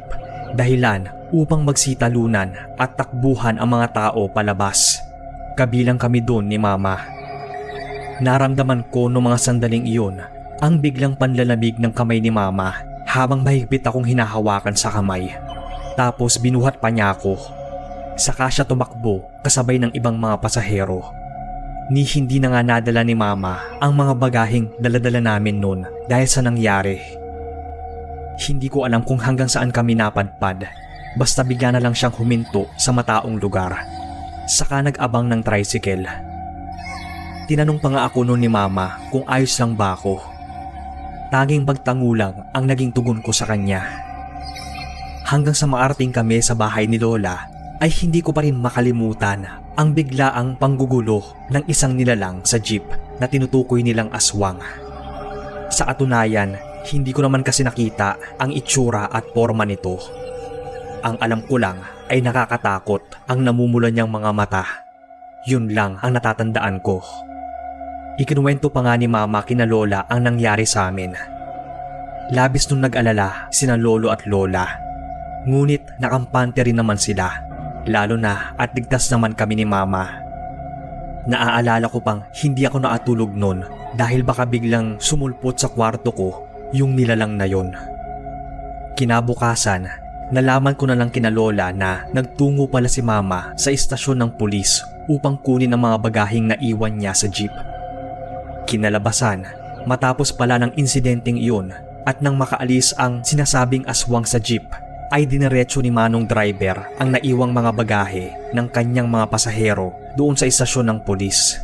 dahilan upang magsitalunan at takbuhan ang mga tao palabas. Kabilang kami doon ni mama. Naramdaman ko noong mga sandaling iyon ang biglang panlalamig ng kamay ni mama habang mahigpit akong hinahawakan sa kamay. Tapos binuhat pa niya ako. Saka siya tumakbo kasabay ng ibang mga pasahero. Ni hindi na nga nadala ni mama ang mga bagaheng daladala namin noon dahil sa nangyari. Hindi ko alam kung hanggang saan kami napadpad. Basta bigla na lang siyang huminto sa mataong lugar. Saka nag-abang ng tricycle. Tinanong pa nga ako noon ni mama kung ayos lang ba ako. Tanging pagtango lang ang naging tugon ko sa kanya. Hanggang sa maarating kami sa bahay ni Lola ay hindi ko pa rin makalimutan ang biglaang panggugulo ng isang nilalang sa jeep na tinutukoy nilang aswang. Sa katunayan, hindi ko naman kasi nakita ang itsura at forma nito. Ang alam ko lang ay nakakatakot ang namumula niyang mga mata. Yun lang ang natatandaan ko. Ikinuwento pa nga ni mama kina Lola ang nangyari sa amin. Labis nung nag-alala sina Lolo at Lola. Ngunit nakampante rin naman sila, lalo na at ligtas naman kami ni mama. Naaalala ko pang hindi ako nakatulog noon dahil baka biglang sumulpot sa kwarto ko yung nilalang na yon. Kinabukasan, nalaman ko na lang kina Lola na nagtungo pala si mama sa istasyon ng pulis upang kunin ang mga bagaheng naiwan niya sa jeep. Kinalabasan, matapos pala ng insidenteng iyon at nang makaalis ang sinasabing aswang sa jeep, ay diniretso ni Manong driver ang naiwang mga bagahe ng kanyang mga pasahero doon sa istasyon ng pulis.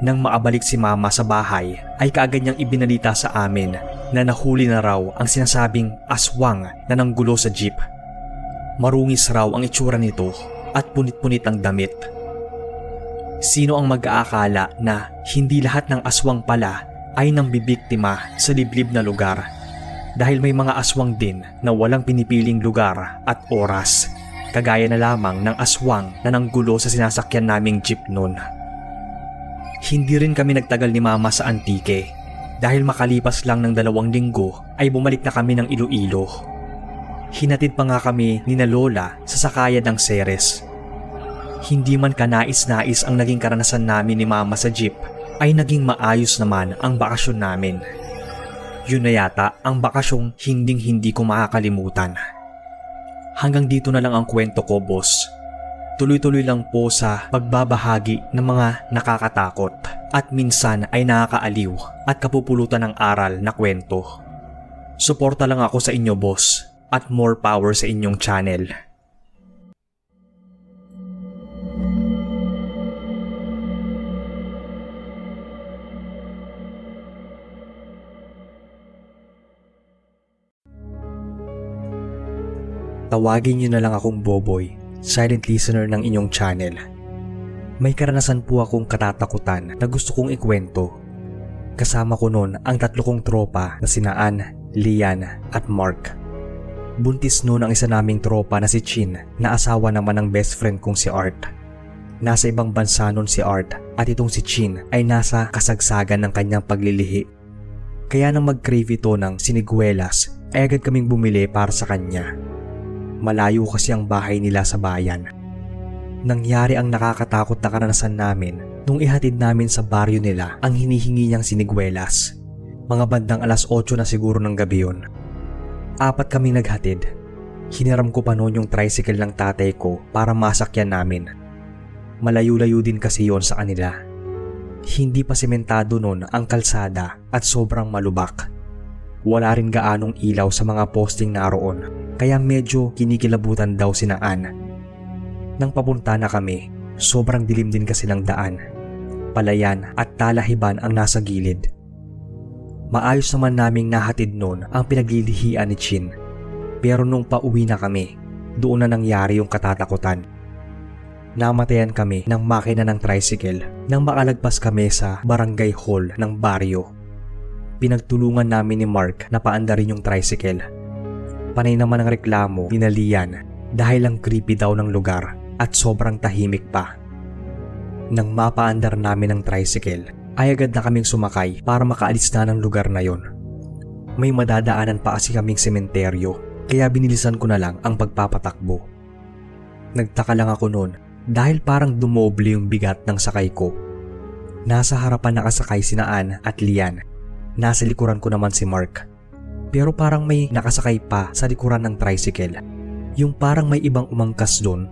Nang maabalik si mama sa bahay ay kaagad niyang ibinalita sa amin na nahuli na raw ang sinasabing aswang na nanggulo sa jeep. Marungis raw ang itsura nito at punit-punit ang damit. Sino ang mag-aakala na hindi lahat ng aswang pala ay nambibiktima sa liblib na lugar, dahil may mga aswang din na walang pinipiling lugar at oras, kagaya na lamang ng aswang na nanggulo sa sinasakyan naming jeep noon. Hindi rin kami nagtagal ni mama sa Antique, dahil makalipas lang ng 2 linggo ay bumalik na kami ng Iloilo. Hinatid pa nga kami ni na Lola sa sakayan ng Ceres. Hindi man kanais-nais ang naging karanasan namin ni mama sa jeep, ay naging maayos naman ang bakasyon namin. Yun na yata ang bakasyong hinding-hindi ko makakalimutan. Hanggang dito na lang ang kwento ko, boss. Tuloy-tuloy lang po sa pagbabahagi ng mga nakakatakot at minsan ay nakakaaliw at kapupulutan ng aral na kwento. Suporta lang ako sa inyo, boss, at more power sa inyong channel. Tawagin niyo na lang akong Boboy, silent listener ng inyong channel. May karanasan po akong katatakutan na gusto kong ikwento. Kasama ko noon ang 3 kong tropa na sina Ann, Lian at Mark. Buntis noon ang isa naming tropa na si Chin na asawa naman ng best friend kong si Art. Nasa ibang bansa noon si Art at itong si Chin ay nasa kasagsagan ng kanyang paglilihi. Kaya nang mag-crave ito ng siniguelas ay agad kaming bumili para sa kanya. Malayo kasi ang bahay nila sa bayan. Nangyari ang nakakatakot na karanasan namin nung ihatid namin sa baryo nila ang hinihingi niyang siniguelas. Mga bandang 8:00 na siguro ng gabi yun. 4 kaming naghatid. Hiniram ko pa noon yung tricycle ng tatay ko para masakyan namin. Malayo-layo din kasi yon sa kanila. Hindi pa sementado noon ang kalsada at sobrang malubak. Wala rin gaanong ilaw sa mga posting naroon, kaya medyo kinikilabutan daw si Ann. Nang papunta na kami, sobrang dilim din kasi ng daan. Palayan at talahiban ang nasa gilid. Maayos naman naming nahatid noon ang pinaglilihian ni Chin. Pero nung pauwi na kami, doon na nangyari yung katatakutan. Namatayan kami ng makina ng tricycle nang makalagpas kami sa barangay hall ng baryo. Pinagtulungan namin ni Mark na paandarin yung tricycle. Panay naman ang reklamo ni Lian dahil ang creepy daw ng lugar at sobrang tahimik pa. Nang mapaandar namin ang tricycle, ay agad na kaming sumakay para makaalis na ng lugar na yon. May madadaanan pa kasi kaming sementeryo, kaya binilisan ko na lang ang pagpapatakbo. Nagtaka lang ako noon dahil parang dumoble yung bigat ng sakay ko. Nasa harapan nakasakay si Ann at Lian. Nasa likuran ko naman si Mark. Pero parang may nakasakay pa sa likuran ng tricycle. Yung parang may ibang umangkas doon.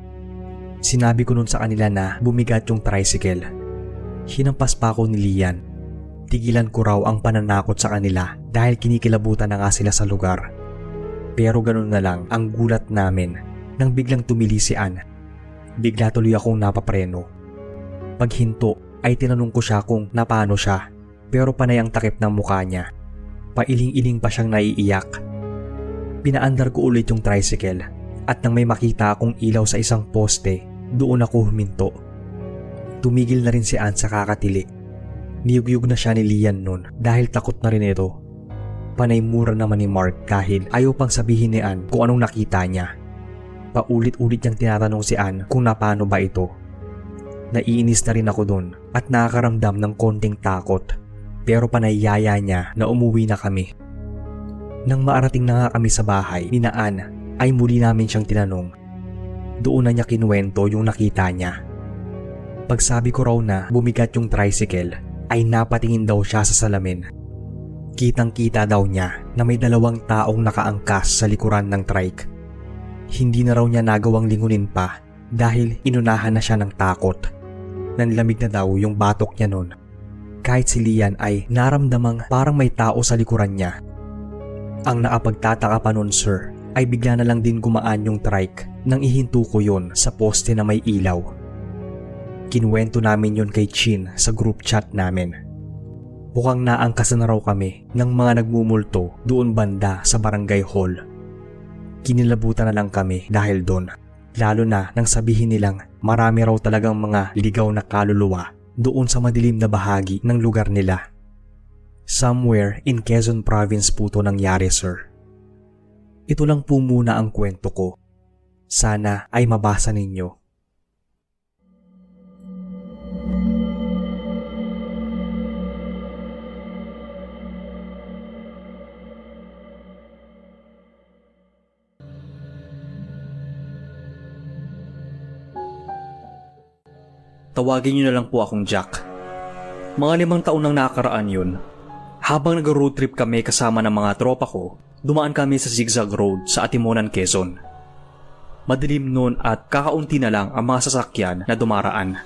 Sinabi ko noon sa kanila na bumigat yung tricycle. Hinampas pa ako ni Lian. Tigilan ko raw ang pananakot sa kanila dahil kinikilabutan na nga sila sa lugar. Pero ganun na lang ang gulat namin nang biglang tumili si Ann. Bigla tuloy akong napapreno. Paghinto ay tinanong ko siya kung napano siya, pero panay ang takip ng mukha niya. Pailing-iling pa siyang naiiyak. Pinaandar ko ulit yung tricycle at nang may makita akong ilaw sa isang poste, doon ako huminto. Tumigil na rin si Ann sa kakatili. Niyugyug na siya ni Lian nun dahil takot na rin ito. Panay mura naman ni Mark dahil ayaw pang sabihin ni Ann kung anong nakita niya. Paulit-ulit niyang tinatanong si Ann kung napano ba ito. Naiinis na rin ako dun at nakakaramdam ng konting takot, pero panayaya niya na umuwi na kami. Nang maarating na nga kami sa bahay ni Ann ay muli namin siyang tinanong. Doon na niya kinuwento yung nakita niya. Pagsabi ko raw na bumigat yung tricycle ay napatingin daw siya sa salamin. Kitang-kita daw niya na may 2 taong nakaangkas sa likuran ng trike. Hindi na raw niya nagawang lingunin pa dahil inunahan na siya ng takot. Nanlamig na daw yung batok niya nun. Kahit si Lian ay naramdamang parang may tao sa likuran niya. Ang nakapagtataka pa nun, sir, ay bigla na lang din gumaan yung trike nang ihinto ko yon sa poste na may ilaw. Kinuwento namin yon kay Chin sa group chat namin. Mukhang naangkasan na raw kami ng mga nagmumulto doon banda sa barangay hall. Kinilabutan na lang kami dahil doon, lalo na nang sabihin nilang marami raw talagang mga ligaw na kaluluwa doon sa madilim na bahagi ng lugar nila. Somewhere in Quezon Province po to nangyari, sir. Ito lang po muna ang kwento ko. Sana ay mabasa ninyo. Tawagin niyo na lang po akong Jack. Mga 5 taon nang nakaraan yun. Habang nag-road trip kami kasama ng mga tropa ko, dumaan kami sa Zigzag Road sa Atimonan, Quezon. Madilim noon at kakaunti na lang ang mga sasakyan na dumaraan.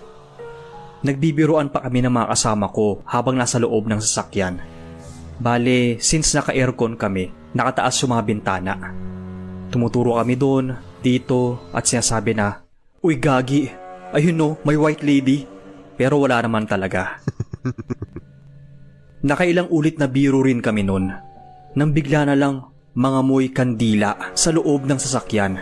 Nagbibiruan pa kami ng mga kasama ko habang nasa loob ng sasakyan. Bale, since naka-aircon kami, nakataas yung mga bintana. Tumuturo kami doon, dito at sinasabi na, "Uy gagi, ayun no, may white lady." Pero wala naman talaga. Nakailang ulit na biro rin kami nun. Nang bigla na lang mangamoy kandila sa loob ng sasakyan.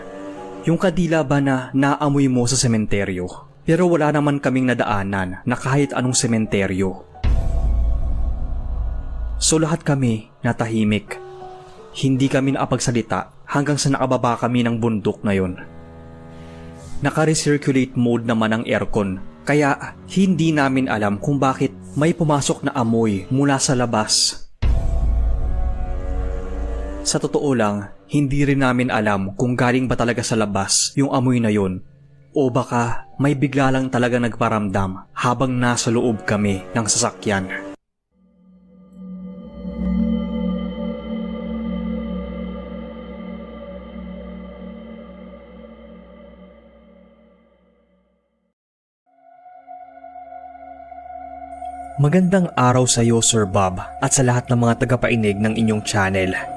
Yung kandila ba na naamoy mo sa sementeryo? Pero wala naman kaming nadaanan na kahit anong sementeryo. So lahat kami natahimik. Hindi kami nakapagsalita hanggang sa nakababa kami ng bundok na yon. Naka-recirculate mode naman ang aircon, kaya hindi namin alam kung bakit may pumasok na amoy mula sa labas. Sa totoo lang, hindi rin namin alam kung galing ba talaga sa labas yung amoy na yun o baka may bigla lang talaga nagparamdam habang nasa loob kami ng sasakyan. Magandang araw sa iyo, Sir Bob, at sa lahat ng mga tagapainig ng inyong channel.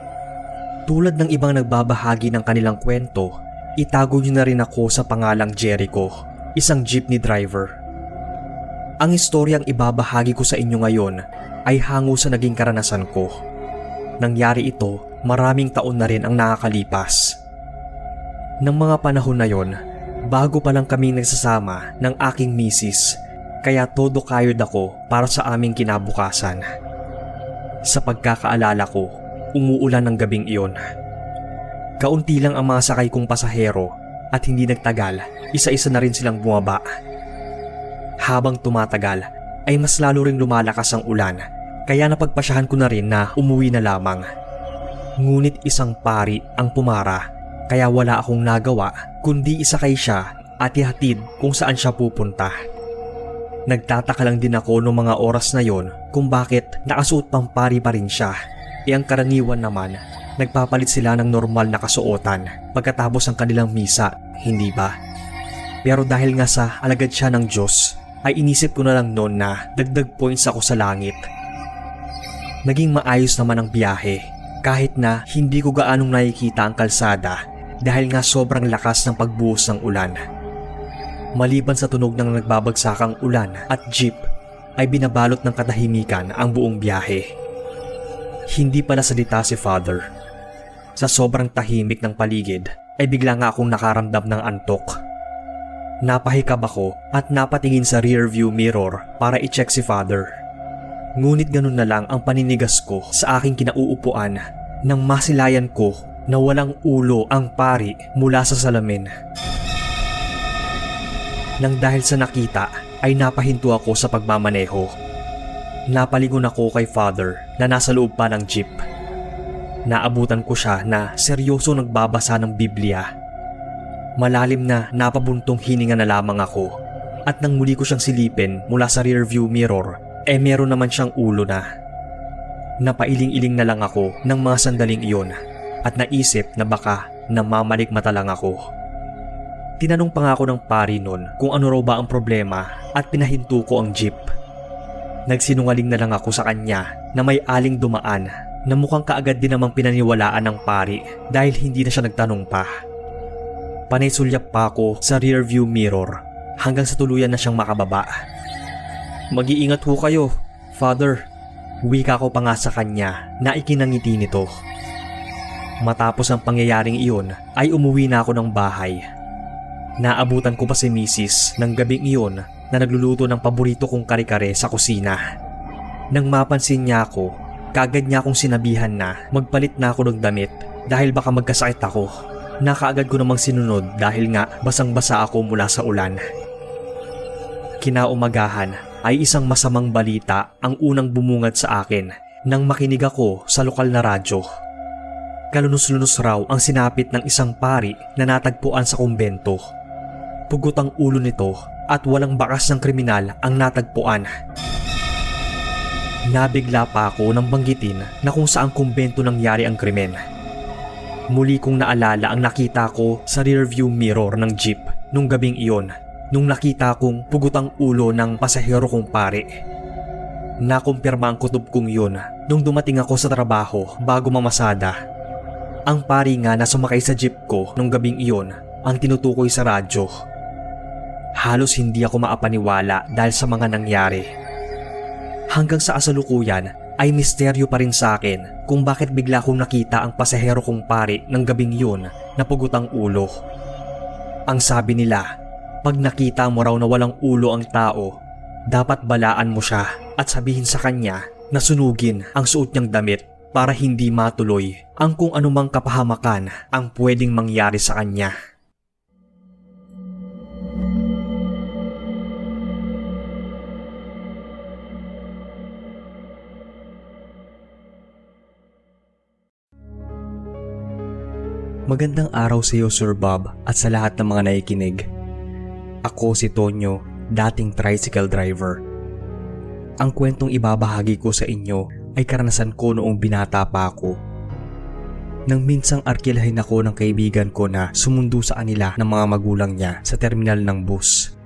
Tulad ng ibang nagbabahagi ng kanilang kwento, itago niyo na rin ako sa pangalang Jericho, isang jeepney driver. Ang istoryang ibabahagi ko sa inyo ngayon ay hango sa naging karanasan ko. Nangyari ito maraming taon na rin ang nakakalipas. Nang mga panahon na yon, bago pa lang kaming nagsasama ng aking misis, kaya todo kayod ako para sa aming kinabukasan. Sa pagkakaalala ko, umuulan ng gabing iyon. Kaunti lang ang mga sakay kong pasahero at hindi nagtagal, isa-isa na rin silang bumaba. Habang tumatagal ay mas lalo ring lumalakas ang ulan, kaya napagpasyahan ko na rin na umuwi na lamang. Ngunit isang pari ang pumara, kaya wala akong nagawa kundi isakay siya at ihatid kung saan siya pupunta. Nagtataka lang din ako noong mga oras na yon kung bakit nakasuot pang pari pa rin siya. Ang karaniwan naman, nagpapalit sila ng normal na kasuotan pagkatapos ng kanilang misa, hindi ba? Pero dahil nga sa alagad siya ng Diyos, ay inisip ko na lang noon na dagdag points ako sa langit. Naging maayos naman ang biyahe kahit na hindi ko gaanong nakikita ang kalsada dahil nga sobrang lakas ng pagbuhos ng ulan. Maliban sa tunog ng nagbabagsakang ulan at jeep, ay binabalot ng katahimikan ang buong biyahe. Hindi pala salita si Father. Sa sobrang tahimik ng paligid, ay bigla nga akong nakaramdam ng antok. Napahikab ako at napatingin sa rearview mirror para i-check si Father. Ngunit ganun na lang ang paninigas ko sa aking kinauupuan nang masilayan ko na walang ulo ang pari mula sa salamin. Nang dahil sa nakita ay napahinto ako sa pagmamaneho. Napalingon ako kay Father na nasa loob pa ng jeep. Naabutan ko siya na seryoso nagbabasa ng Biblia. Malalim na napabuntong hininga na lamang ako at nang muli ko siyang silipin mula sa rearview mirror meron naman siyang ulo na. Napailing-iling na lang ako ng mga sandaling iyon at naisip na baka namamalikmata lang ako. Tinanong pa nga ako ng pari nun kung ano raw ba ang problema at pinahinto ko ang jeep. Nagsinungaling na lang ako sa kanya na may aling dumaan na mukhang kaagad din namang pinaniwalaan ng pari dahil hindi na siya nagtanong pa. Panaysulyap pa ako sa rearview mirror hanggang sa tuluyan na siyang makababa. Mag-iingat ho kayo, Father. Wika ko pa nga sa kanya na ikinangiti nito. Matapos ang pangyayaring iyon ay umuwi na ako ng bahay. Naabutan ko pa si Mrs. ng gabing iyon na nagluluto ng paborito kong kare-kare sa kusina. Nang mapansin niya ako, kaagad niya akong sinabihan na magpalit na ako ng damit dahil baka magkasakit ako. Nakaagad ko namang sinunod dahil nga basang-basa ako mula sa ulan. Kinaumagahan ay isang masamang balita ang unang bumungad sa akin nang makinig ako sa lokal na radyo. Kalunos-lunos raw ang sinapit ng isang pari na natagpuan sa kumbento. Pugot ang ulo nito at walang bakas ng kriminal ang natagpuan. Nabigla pa ako nang banggitin na kung saang kumbento nangyari ang krimen. Muli kong naalala ang nakita ko sa rearview mirror ng jeep nung gabing iyon nung nakita kong pugot ang ulo ng pasahero kong pare. Nakumpirma ang kutob kong yun nung dumating ako sa trabaho bago mamasada. Ang pari nga na sumakay sa jeep ko nung gabing iyon ang tinutukoy sa radyo. Halos hindi ako maapaniwala dahil sa mga nangyari. Hanggang sa kasalukuyan ay misteryo pa rin sa akin kung bakit bigla kong nakita ang pasahero kong pari ng gabing yun na pugot ang ulo. Ang sabi nila, pag nakita mo raw na walang ulo ang tao, dapat balaan mo siya at sabihin sa kanya na sunugin ang suot niyang damit para hindi matuloy ang kung anumang kapahamakan ang pwedeng mangyari sa kanya. Magandang araw sa iyo, Sir Bob, at sa lahat ng mga nakikinig. Ako si Tonyo, dating tricycle driver. Ang kwentong ibabahagi ko sa inyo ay karanasan ko noong binata pa ako. Nang minsang arkilahin ako ng kaibigan ko na sumundo sa kanila ng mga magulang niya sa terminal ng bus.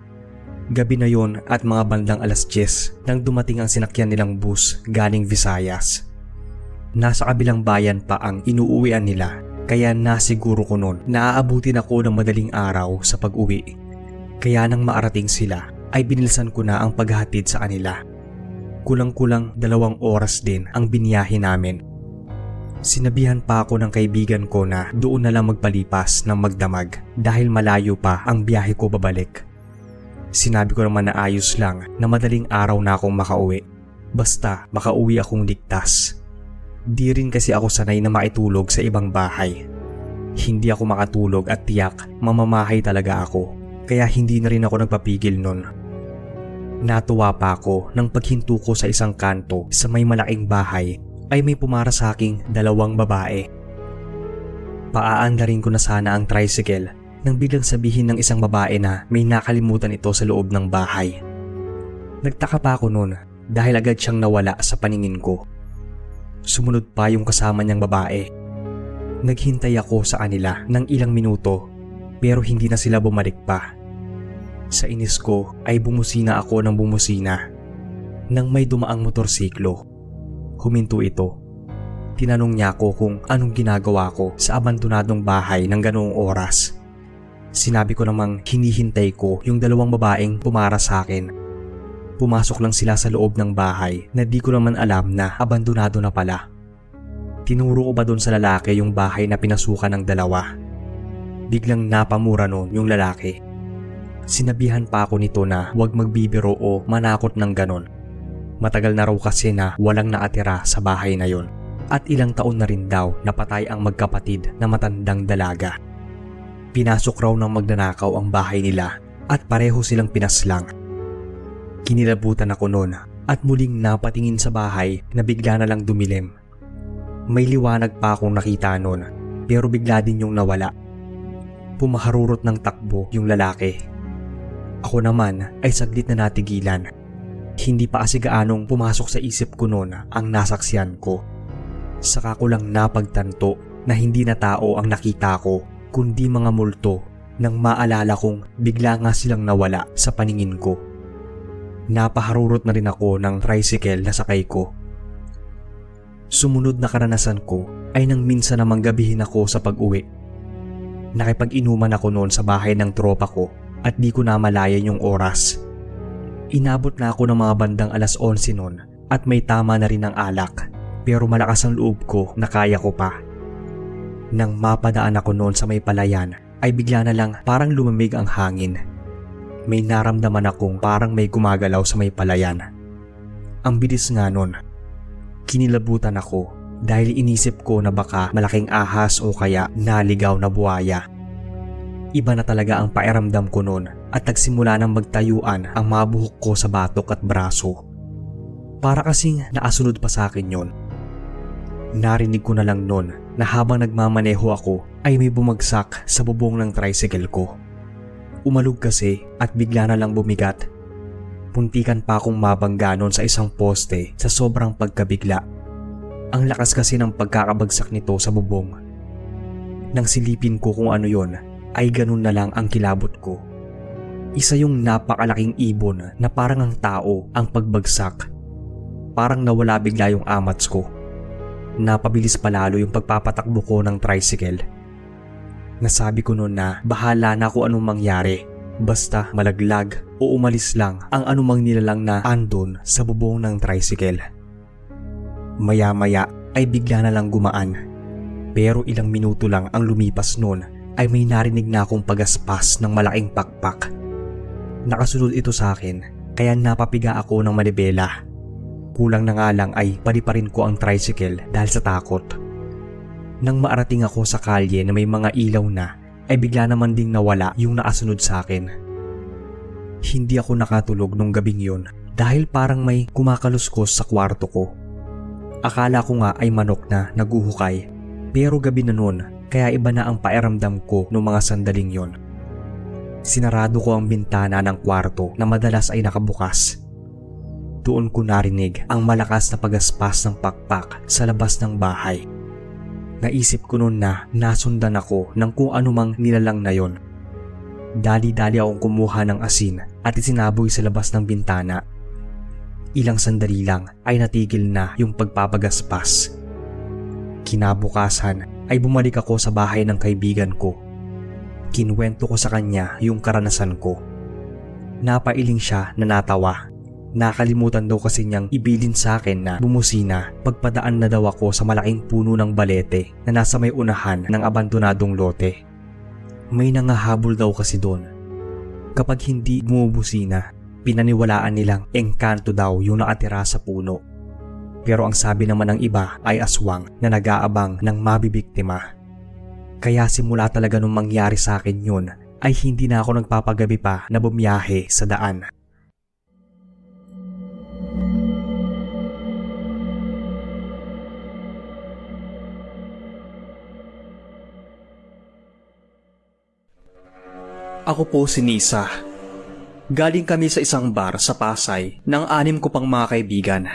Gabi na yon at mga bandang 10:00 nang dumating ang sinakyan nilang bus galing Visayas. Nasa kabilang bayan pa ang inuuwian nila, kaya nasiguro ko noon na aabutin ako ng madaling araw sa pag-uwi. Kaya nang maarating sila ay binilisan ko na ang paghatid sa kanila. Kulang-kulang 2 oras din ang biniyahe namin. Sinabihan pa ako ng kaibigan ko na doon na lang magpalipas ng magdamag dahil malayo pa ang biyahe ko babalik. Sinabi ko naman na ayos lang na madaling araw na akong makauwi. Basta makauwi akong ligtas. Di rin kasi ako sanay na maitulog sa ibang bahay. Hindi ako makatulog at tiyak mamamahay talaga ako. Kaya hindi na rin ako nagpapigil nun. Natuwa pa ako nang paghinto ko sa isang kanto sa may malaking bahay ay may pumara sa aking 2 babae. Paaandarin ko na sana ang tricycle nang biglang sabihin ng isang babae na may nakalimutan ito sa loob ng bahay. Nagtaka pa ako noon dahil agad siyang nawala sa paningin ko. Sumunod pa yung kasama niyang babae. Naghintay ako sa kanila ng ilang minuto pero hindi na sila bumalik pa. Sa inis ko ay bumusina ako ng bumusina nang may dumaang motorsiklo. Huminto ito. Tinanong niya ako kung anong ginagawa ko sa abandonadong bahay ng ganoong oras. Sinabi ko namang hinihintay ko yung 2 babaeng pumara sa akin. Pumasok lang sila sa loob ng bahay na di ko naman alam na abandonado na pala. Tinuro ko ba doon sa lalaki yung bahay na pinasukan ng 2? Biglang napamura noon yung lalaki. Sinabihan pa ako nito na huwag magbibiro o manakot ng ganon. Matagal na raw kasi na walang nakatira sa bahay na yon at ilang taon na rin daw napatay ang magkapatid na matandang dalaga. Pinasok raw ng magnanakaw ang bahay nila at pareho silang pinaslang. Kinilabutan ako noon at muling napatingin sa bahay na bigla na lang dumilim. May liwanag pa akong nakita noon pero bigla din yung nawala. Pumaharurot ng takbo yung lalaki. Ako naman ay saglit na natigilan. Hindi pa kasi gaanong pumasok sa isip ko noon ang nasaksiyan ko. Saka ko lang napagtanto na hindi na tao ang nakita ko kundi mga multo nang maalala kong bigla nga silang nawala sa paningin ko. Napaharurot na rin ako ng tricycle na sakay ko. Sumunod na karanasan ko ay nang minsan namang gabihin ako sa pag-uwi. Nakipag-inuman ako noon sa bahay ng tropa ko at di ko namalayan yung oras. Inabot na ako ng mga bandang 11:00 noon at may tama na rin ang alak pero malakas ang loob ko na kaya ko pa. Nang mapadaan ako noon sa may palayan ay bigla na lang parang lumamig ang hangin. May naramdaman akong parang may gumagalaw sa may palayan. Ang bilis nga noon. Kinilabutan ako dahil inisip ko na baka malaking ahas o kaya naligaw na buhaya. Iba na talaga ang pakiramdam ko noon at nagsimula nang magtayuan ang mga buhok ko sa batok at braso. Para kasing naasunod pa sa akin yon. Narinig ko na lang noon na habang nagmamaneho ako ay may bumagsak sa bubong ng tricycle ko. Umalog kasi at bigla na lang bumigat. Puntikan pa akong mabangga noon sa isang poste sa sobrang pagkabigla. Ang lakas kasi ng pagkakabagsak nito sa bubong. Nang silipin ko kung ano yon, ay ganun na lang ang kilabot ko. Isa yung napakalaking ibon na parang ang tao ang pagbagsak. Parang nawala bigla yung amats ko. Napabilis palalo yung pagpapatakbo ko ng tricycle. Nasabi ko noon na bahala na kung anong mangyari. Basta malaglag o umalis lang ang anumang nilalang na andon sa bubong ng tricycle. Maya-maya ay bigla na lang gumaan. Pero ilang minuto lang ang lumipas noon ay may narinig na akong pagaspas ng malaking pakpak. Nakasunod ito sa akin kaya napapiga ako ng manibela. Kulang na nga lang ay paliparin ko ang tricycle dahil sa takot. Nang maarating ako sa kalye na may mga ilaw na ay bigla naman ding nawala yung nakasunod sa akin. Hindi ako nakatulog nung gabing yun dahil parang may kumakaluskos sa kwarto ko. Akala ko nga ay manok na naguhukay pero gabi na noon kaya iba na ang pakiramdam ko noong mga sandaling yon. Sinarado ko ang bintana ng kwarto na madalas ay nakabukas. Doon ko narinig ang malakas na pagaspas ng pakpak sa labas ng bahay. Naisip ko noon na nasundan ako ng kung anumang nilalang na yon. Dali-dali akong kumuha ng asin at isinaboy sa labas ng bintana. Ilang sandali lang ay natigil na yung pagpapagaspas. Kinabukasan ay bumalik ako sa bahay ng kaibigan ko. Kinuwento ko sa kanya yung karanasan ko. Napailing siya na natawa. Nakalimutan daw kasi niyang ibilin sa akin na bumusina pagpadaan na daw ako sa malaking puno ng balete na nasa may unahan ng abandonadong lote. May nangahabol daw kasi doon. Kapag hindi bumubusina, pinaniwalaan nilang engkanto daw yung nakatira sa puno. Pero ang sabi naman ng iba ay aswang na nag-aabang ng mabibiktima. Kaya simula talaga nung mangyari sa akin yun ay hindi na ako nagpapagabi pa na bumiyahe sa daan. Ako po si Nisa. Galing kami sa isang bar sa Pasay ng 6 ko pang mga kaibigan.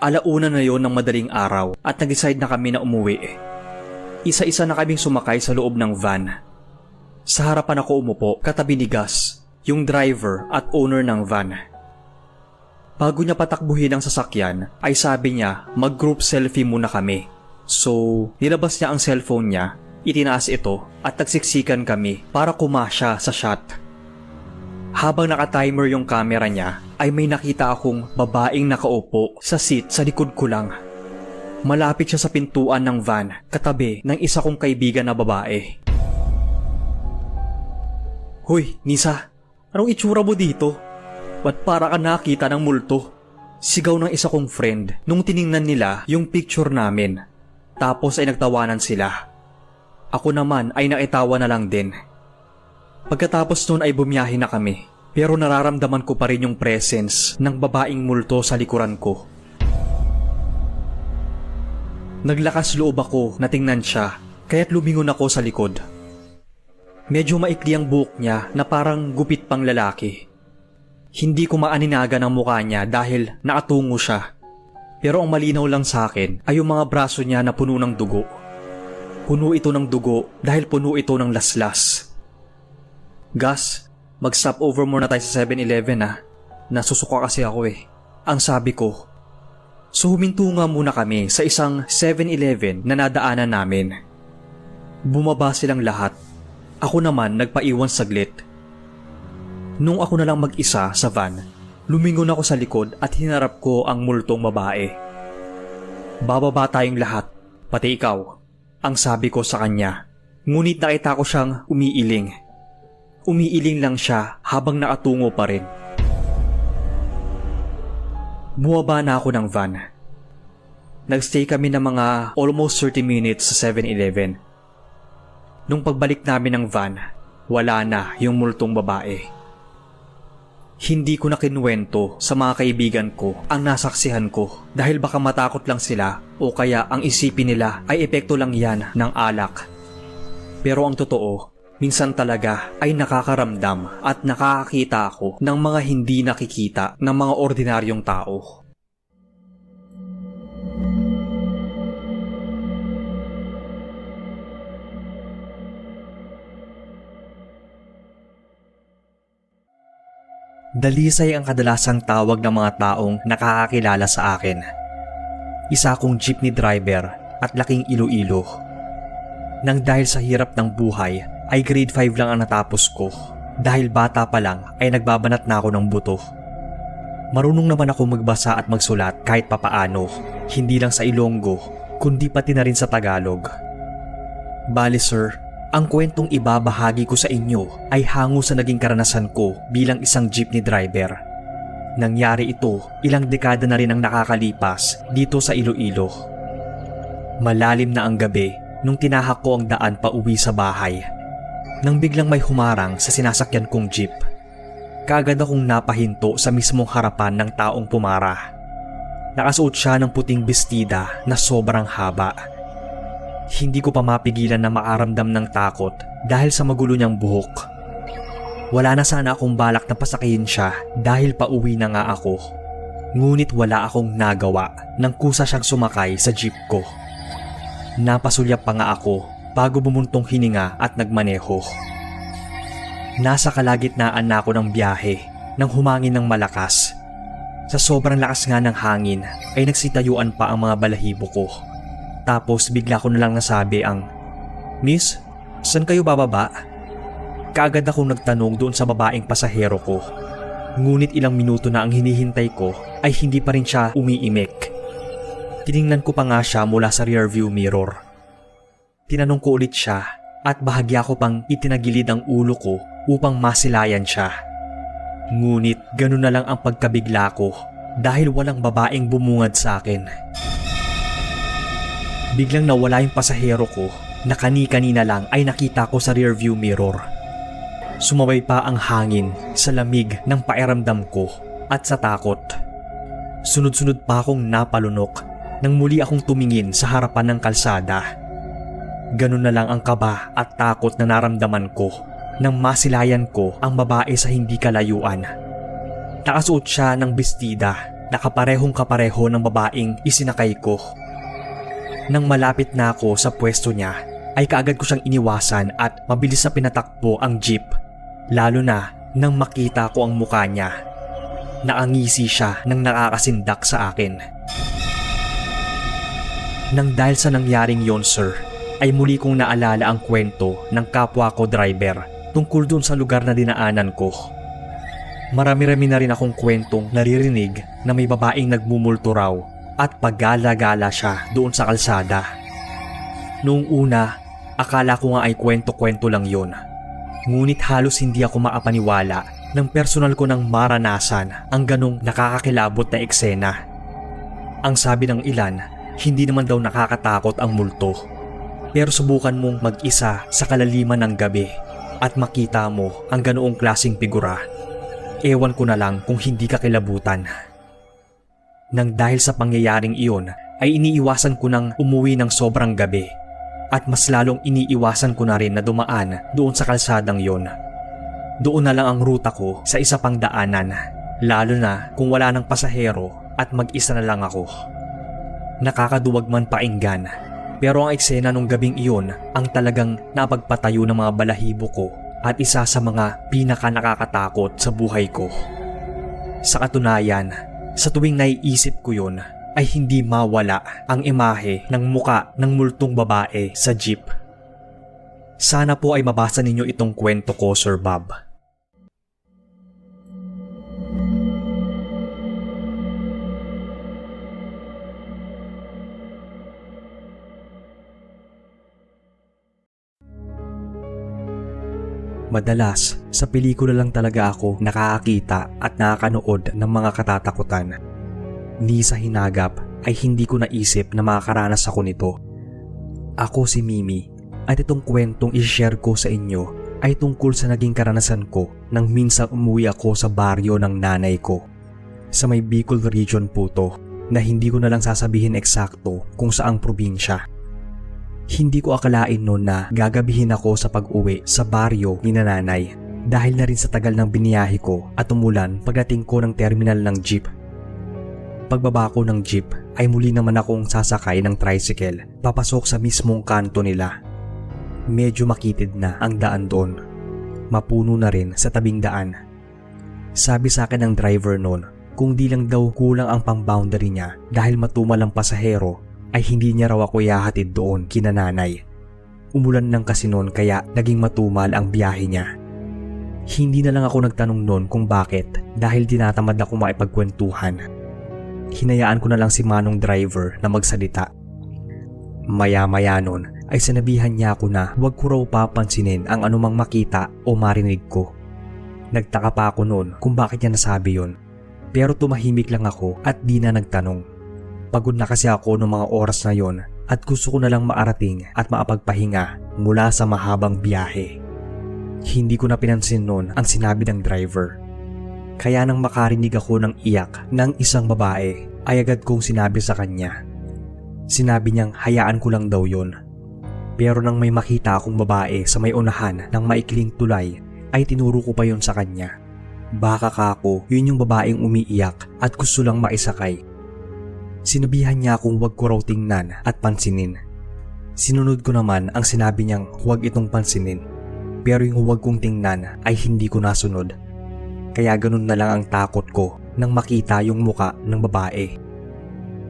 Alauna na yon ng madaling araw at nag-decide na kami na umuwi. Isa-isa na kaming sumakay sa loob ng van. Sa harapan ako umupo, katabi ni Gus, yung driver at owner ng van. Bago niya patakbuhin ang sasakyan, ay sabi niya mag-group selfie muna kami. So, nilabas niya ang cellphone niya, itinaas ito at nagsiksikan kami para kumasya sa shot. Habang nakatimer yung camera niya, ay may nakita akong babaeng nakaupo sa seat sa likod ko lang. Malapit siya sa pintuan ng van, katabi ng isa kong kaibigan na babae. "Hoy, Nisa, anong itsura mo dito? Ba't para ka nakita ng multo?" Sigaw ng isa kong friend nung tiningnan nila yung picture namin. Tapos ay nagtawanan sila. Ako naman ay nakitawa na lang din. Pagkatapos nun ay bumiyahe na kami, pero nararamdaman ko pa rin yung presence ng babaeng multo sa likuran ko. Naglakas loob ako na tingnan siya, kaya't lumingon ako sa likod. Medyo maikli ang buhok niya na parang gupit pang lalaki. Hindi ko maaninagan ang mukha niya dahil nakatungo siya. Pero ang malinaw lang sa akin ay yung mga braso niya na puno ng dugo. Puno ito ng dugo dahil puno ito ng laslas. "Gus, mag-stop over muna tayo sa 7-Eleven ah. Nasusuka kasi ako eh," ang sabi ko. So huminto nga muna kami sa isang 7-Eleven na nadaanan namin. Bumaba silang lahat. Ako naman nagpaiwan saglit. Nung ako na lang mag-isa sa van, lumingon ako sa likod at hinarap ko ang multong babae. "Bababa tayong lahat, pati ikaw," ang sabi ko sa kanya. Ngunit nakita ko siyang umiiling. Umiiling lang siya habang nakatungo pa rin. Bumaba na ako ng van. Nagstay kami ng mga almost 30 minutes sa 7-Eleven. Nung pagbalik namin ng van, wala na yung multong babae. Hindi ko na kinuwento sa mga kaibigan ko ang nasaksihan ko dahil baka matakot lang sila o kaya ang isipin nila ay epekto lang yan ng alak. Pero ang totoo, minsan talaga ay nakakaramdam at nakakakita ako ng mga hindi nakikita ng mga ordinaryong tao. Dalisay ang kadalasang tawag ng mga taong nakakakilala sa akin. Isa akong jeepney driver at laking Iloilo. Nang dahil sa hirap ng buhay ay grade 5 lang ang natapos ko. Dahil bata pa lang ay nagbabanat na ako ng buto. Marunong naman ako magbasa at magsulat kahit papaano, hindi lang sa Ilonggo kundi pati na rin sa Tagalog. Bali sir, ang kwentong ibabahagi ko sa inyo ay hango sa naging karanasan ko bilang isang jeepney driver. Nangyari ito ilang dekada na rin ang nakakalipas dito sa Iloilo. Malalim na ang gabi nung tinahak ko ang daan pa uwi sa bahay. Nang biglang may humarang sa sinasakyan kong jeep. Kaagad akong napahinto sa mismong harapan ng taong pumara. Nakasuot siya ng puting bestida na sobrang haba. Hindi ko pa mapigilan na makaramdam ng takot dahil sa magulo niyang buhok. Wala na sana akong balak na pasakayin siya dahil pauwi na nga ako. Ngunit wala akong nagawa nang kusa siyang sumakay sa jeep ko. Napasulyap pa nga ako bago bumuntong hininga at nagmaneho. Nasa kalagitnaan na ako ng biyahe nang humangin ng malakas. Sa sobrang lakas nga ng hangin ay nagsitayuan pa ang mga balahibo ko. Tapos bigla ko na lang nasabi ang, "Miss, saan kayo bababa?" Kaagad akong nagtanong doon sa babaeng pasahero ko. Ngunit ilang minuto na ang hinihintay ko ay hindi pa rin siya umiimik. Tiningnan ko pa nga siya mula sa rearview mirror. Tinanong ko ulit siya at bahagya ko pang itinagilid ang ulo ko upang masilayan siya. Ngunit ganun na lang ang pagkabigla ko dahil walang babaeng bumungad sa akin. Biglang nawala yung pasahero ko na kani-kanina lang ay nakita ko sa rearview mirror. Sumabay pa ang hangin sa lamig ng pakiramdam ko at sa takot. Sunod-sunod pa akong napalunok nang muli akong tumingin sa harapan ng kalsada. Ganun na lang ang kaba at takot na naramdaman ko nang masilayan ko ang babae sa hindi kalayuan. Nakasuot siya ng bestida na kaparehong kapareho ng babaeng isinakay ko. Nang malapit na ako sa pwesto niya, ay kaagad ko siyang iniwasan at mabilis na pinatakbo ang jeep. Lalo na nang makita ko ang mukha niya. Nakangisi siya nang nakakasindak sa akin. Nang dahil sa nangyaring yon, sir, ay muli kong naalala ang kwento ng kapwa ko driver tungkol dun sa lugar na dinaanan ko. Marami-rami na rin akong kwentong naririnig na may babaeng nagmumulto raw at paggala-gala siya doon sa kalsada. Noong una, akala ko nga ay kwento-kwento lang yon. Ngunit halos hindi ako maapaniwala nang personal ko nang maranasan ang ganong nakakakilabot na eksena. Ang sabi ng ilan, hindi naman daw nakakatakot ang multo. Pero subukan mong mag-isa sa kalaliman ng gabi at makita mo ang ganoong klaseng figura. Ewan ko na lang kung hindi ka kilabutan. Nang dahil sa pangyayaring iyon ay iniiwasan ko nang umuwi ng sobrang gabi at mas lalong iniiwasan ko na rin na dumaan doon sa kalsadang yon. Doon na lang ang ruta ko sa isa pang daanan, lalo na kung wala ng pasahero at mag-isa na lang ako. Nakakaduwag man painggan, pero ang eksena nung gabing iyon ang talagang napagpatayo ng mga balahibo ko at isa sa mga pinaka nakakatakot sa buhay ko. Sa katunayan, sa tuwing naiisip ko yun ay hindi mawala ang imahe ng muka ng multong babae sa jeep. Sana po ay mabasa ninyo itong kwento ko, Sir Bob. Madalas, sa pelikula lang talaga ako nakakakita at nakakanood ng mga katatakutan. Ni sa hinagap ay hindi ko naisip na makakaranas ako nito. Ako si Mimi at itong kwentong i-share ko sa inyo ay tungkol sa naging karanasan ko nang minsang umuwi ako sa baryo ng nanay ko. Sa may Bicol region po to na hindi ko na lang sasabihin eksakto kung saang probinsya. Hindi ko akalain noon na gagabihin ako sa pag-uwi sa baryo ni nanay dahil na rin sa tagal ng biniyahe ko at umulan pagdating ko ng terminal ng jeep. Pagbaba ko ng jeep ay muli naman akong sasakay ng tricycle papasok sa mismong kanto nila. Medyo makitid na ang daan doon. Mapuno na rin sa tabing daan. Sabi sa akin ng driver noon kung di lang daw kulang ang pang-boundary niya dahil matumal ang pasahero ay hindi niya raw ako ihahatid doon kina nanay. Umulan lang kasi noon kaya naging matumal ang biyahe niya. Hindi na lang ako nagtanong noon kung bakit dahil tinatamad ako makipagkwentuhan. Hinayaan ko na lang si manong driver na magsalita. Maya-maya noon ay sinabihan niya ako na huwag ko raw papansinin ang anumang makita o marinig ko. Nagtaka pa ako noon kung bakit niya nasabi yon. Pero tumahimik lang ako at di na nagtanong. Pagod na kasi ako noong mga oras na yon at gusto ko na lang maarating at maapagpahinga mula sa mahabang biyahe. Hindi ko na pinansin noon ang sinabi ng driver. Kaya nang makarinig ako ng iyak ng isang babae ay agad kong sinabi sa kanya. Sinabi niyang hayaan ko lang daw yon. Pero nang may makita akong babae sa may unahan ng maikling tulay, ay tinuro ko pa yon sa kanya. Baka kako, yun yung babaeng umiiyak at gusto lang makisakay. Sinabihan niya akong huwag ko raw tingnan at pansinin. Sinunod ko naman ang sinabi niyang huwag itong pansinin. Pero yung huwag kong tingnan ay hindi ko nasunod. Kaya ganun na lang ang takot ko nang makita yung muka ng babae.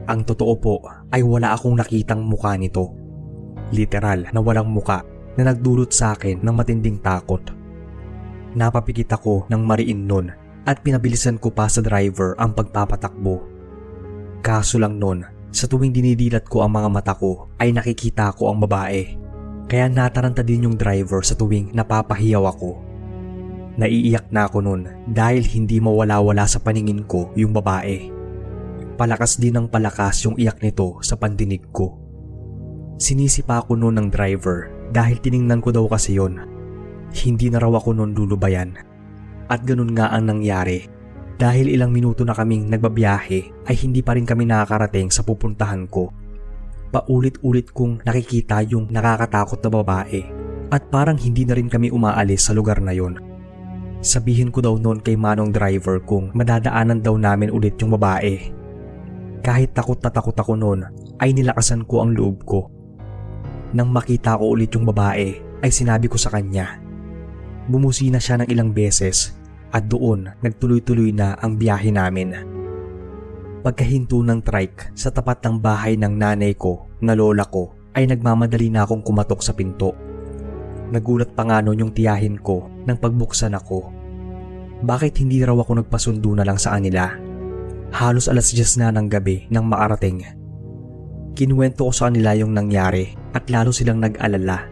Ang totoo po ay wala akong nakitang muka nito. Literal na walang muka na nagdulot sa akin ng matinding takot. Napapikit ako ng mariin nun at pinabilisan ko pa sa driver ang pagpapatakbo. Kaso lang nun, sa tuwing dinidilat ko ang mga mata ko ay nakikita ko ang babae. Kaya nataranta din yung driver sa tuwing napapahiyaw ako. Naiiyak na ako nun dahil hindi mawala-wala sa paningin ko yung babae. Palakas din ng palakas yung iyak nito sa pandinig ko. Sinisipa ako nun ng driver dahil tiningnan ko daw kasi yon. Hindi na raw ako nun lulubayan. At ganun nga ang nangyari. Dahil ilang minuto na kaming nagbabiyahe ay hindi pa rin kami nakakarating sa pupuntahan ko. Paulit-ulit kong nakikita yung nakakatakot na babae at parang hindi na rin kami umaalis sa lugar na yon. Sabihin ko daw noon kay manong driver kung madadaanan daw namin ulit yung babae. Kahit takot na takot ako noon ay nilakasan ko ang loob ko. Nang makita ko ulit yung babae ay sinabi ko sa kanya. Bumusina siya ng ilang beses at doon nagtuloy-tuloy na ang biyahe namin. Pagkahinto ng trike sa tapat ng bahay ng nanay ko na lola ko ay nagmamadali na akong kumatok sa pinto. Nagulat pa nga noon yung tiyahin ko nang pagbuksan ako. Bakit hindi raw ako nagpasundo na lang sa kanila? Halos 10:00 na ng gabi nang makarating. Kinuwento ko sa kanila yung nangyari at lalo silang nag-alala.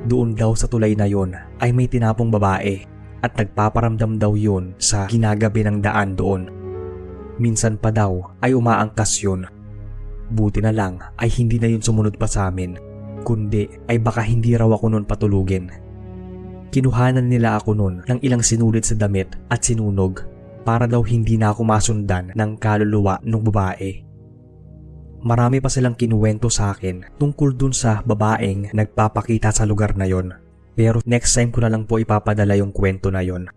Doon daw sa tulay na yon ay may tinapong babae at nagpaparamdam daw yon sa ginagabi ng daan doon. Minsan pa daw ay umaangkas yun. Buti na lang ay hindi na yun sumunod pa sa amin, kundi ay baka hindi raw ako nun patulugin. Kinuhanan nila ako nun ng ilang sinulit sa damit at sinunog para daw hindi na ako masundan ng kaluluwa ng babae. Marami pa silang kinuwento sa akin tungkol dun sa babaeng nagpapakita sa lugar na yon. Pero next time ko na lang po ipapadala yung kwento na yon.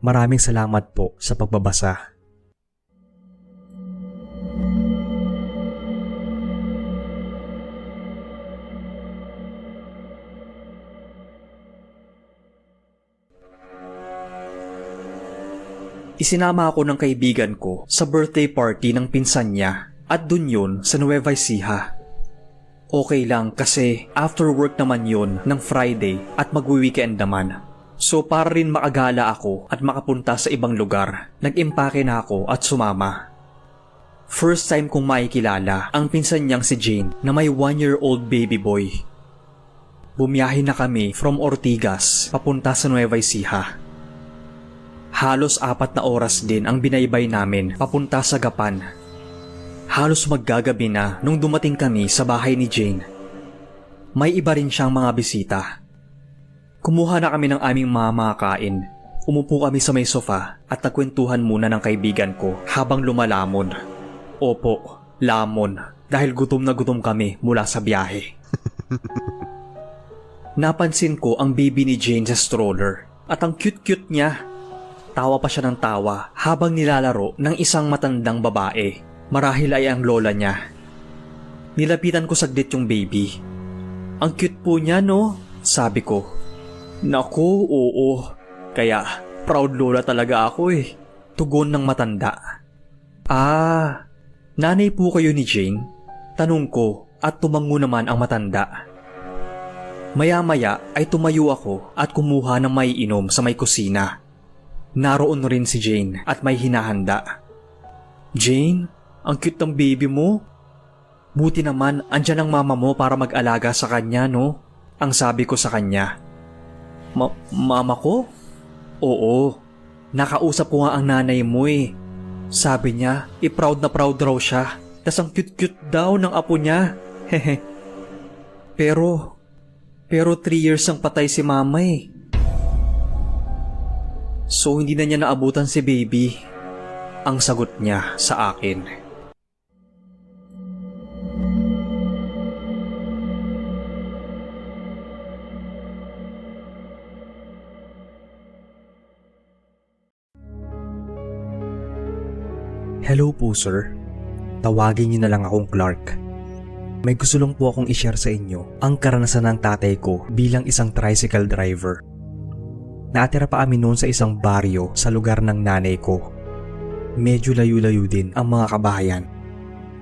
Maraming salamat po sa pagbabasa. Isinama ako ng kaibigan ko sa birthday party ng pinsan niya at dun yun sa Nueva Ecija. Okay lang kasi after work naman yun ng Friday at magwi-weekend naman. So para rin makagala ako at makapunta sa ibang lugar, nag-impake na ako at sumama. First time kong makikilala ang pinsan niyang si Jane na may 1-year-old baby boy. Bumiyahe na kami from Ortigas papunta sa Nueva Ecija. Halos 4 na oras din ang binaybay namin papunta sa Gapan. Halos maggagabi na nung dumating kami sa bahay ni Jane. May iba rin siyang mga bisita. Kumuha na kami ng aming mga makakain. Umupo kami sa may sofa at nagkwentuhan muna ng kaibigan ko habang lumalamon. Opo, lamon dahil gutom na gutom kami mula sa biyahe. Napansin ko ang baby ni Jane sa stroller at ang cute-cute niya. Tawa pa siya ng tawa habang nilalaro ng isang matandang babae. Marahil ay ang lola niya. Nilapitan ko saglit yung baby. Ang cute po niya, no? Sabi ko. Naku, oo. Kaya proud lola talaga ako eh. Tugon ng matanda. Ah, nanay po kayo ni Jane? Tanong ko at tumango naman ang matanda. Maya-maya ay tumayo ako at kumuha ng maiinom sa may kusina. Naroon rin si Jane at may hinahanda. Jane, ang cute ng baby mo. Buti naman andyan ang mama mo para mag-alaga sa kanya, no? Ang sabi ko sa kanya. Mama ko? Oo. Nakausap ko nga ang nanay mo eh. Sabi niya, proud na proud raw siya. Tas ang cute-cute daw ng apo niya. Hehe. Pero 3 years ang patay si mama eh. So hindi na niya naabutan si baby. Ang sagot niya sa akin. Hello po sir. Tawagin niyo na lang akong Clark. May gusto lang po akong i-share sa inyo ang karanasan ng tatay ko bilang isang tricycle driver. Natira pa kami noon sa isang baryo sa lugar ng nanay ko. Medyo layo-layo din ang mga kabahayan.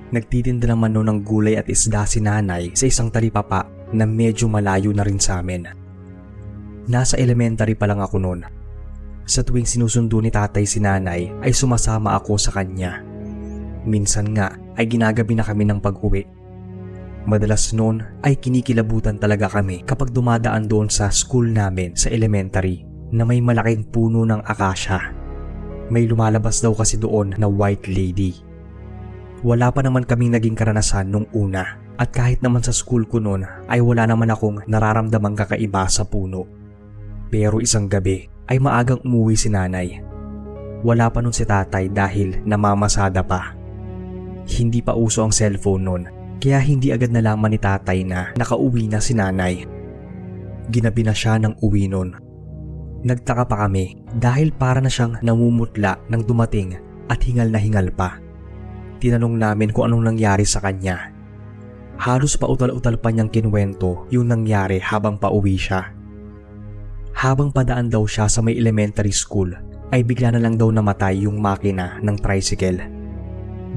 Nagtitinda naman noon ng gulay at isda si nanay sa isang talipapa na medyo malayo na rin sa amin. Nasa elementary pa lang ako noon. Sa tuwing sinusundo ni tatay si nanay ay sumasama ako sa kanya. Minsan nga ay ginagabi na kami ng pag-uwi. Madalas noon ay kinikilabutan talaga kami kapag dumadaan doon sa school namin sa elementary na may malaking puno ng akasya. May lumalabas daw kasi doon na white lady. Wala pa naman kaming naging karanasan nung una at kahit naman sa school ko noon ay wala naman akong nararamdamang kakaiba sa puno. Pero isang gabi ay maagang umuwi si nanay. Wala pa nun si tatay dahil namamasada pa. Hindi pa uso ang cellphone nun, kaya hindi agad nalaman ni tatay na nakauwi na si nanay. Ginabi na siya ng uwi nun. Nagtaka pa kami dahil para na siyang namumutla nang dumating at hingal na hingal pa. Tinanong namin kung anong nangyari sa kanya. Halos pautal-utal pa niyang kinuwento yung nangyari habang pauwi siya. Habang padaan daw siya sa may elementary school ay bigla na lang daw namatay yung makina ng tricycle.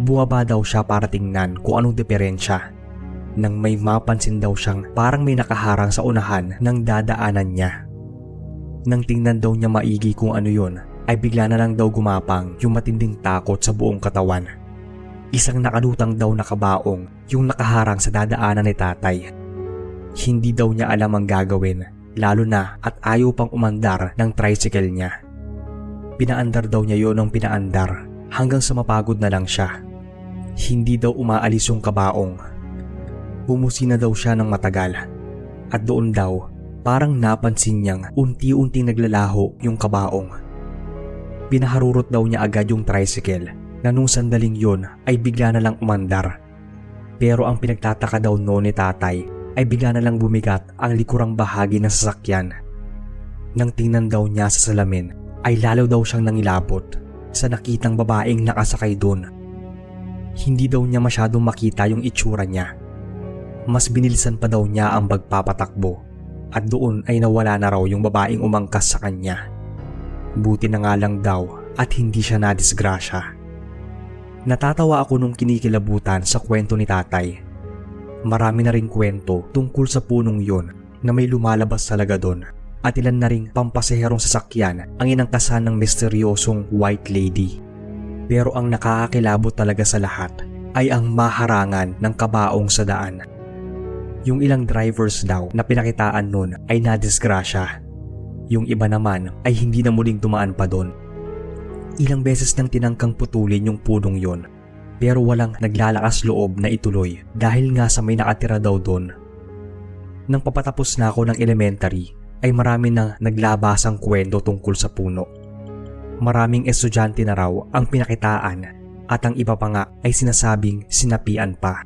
Bumaba daw siya para tingnan kung anong diferensya. Nang may mapansin daw siyang parang may nakaharang sa unahan ng dadaanan niya. Nang tingnan daw niya maigi kung ano yun ay bigla na lang daw gumapang yung matinding takot sa buong katawan. Isang nakalutang daw na kabaong yung nakaharang sa dadaanan ni tatay. Hindi daw niya alam ang gagawin, lalo na at ayaw pang umandar ng tricycle niya. Pinaandar daw niya yon ng pinaandar hanggang sa mapagod na lang siya. Hindi daw umaalis yung kabaong. Bumusina daw siya ng matagal at doon daw parang napansin niyang unti-unting naglalaho yung kabaong. Pinaharurot daw niya agad yung tricycle na nung sandaling yon ay bigla na lang umandar. Pero ang pinagtataka daw noon ni tatay ay bigla na lang bumigat ang likurang bahagi ng sasakyan. Nang tingnan daw niya sa salamin ay lalo daw siyang nangilabot sa nakitang babaeng nakasakay doon. Hindi daw niya masyadong makita yung itsura niya. Mas binilisan pa daw niya ang pagpapatakbo at doon ay nawala na raw yung babaeng umangkas sa kanya. Buti na nga lang daw at hindi siya nadisgrasya. Natatawa ako nung kinikilabutan sa kwento ni tatay. Marami na ring kwento tungkol sa punong yon na may lumalabas talaga doon at ilan na ring pampasaherong sasakyan ang inangkasan ng misteryosong white lady. Pero ang nakakakilabot talaga sa lahat ay ang maharangan ng kabaong sa daan. Yung ilang drivers daw na pinakitaan nun ay nadisgrasya. Yung iba naman ay hindi na muling dumaan pa doon. Ilang beses nang tinangkang putulin yung punong yon pero walang naglalakas loob na ituloy dahil nga sa may nakatira daw doon. Nang papatapos na ako ng elementary ay marami nang naglabasang kwento tungkol sa puno. Maraming estudyante na raw ang pinakitaan at ang iba pa nga ay sinasabing sinapian pa.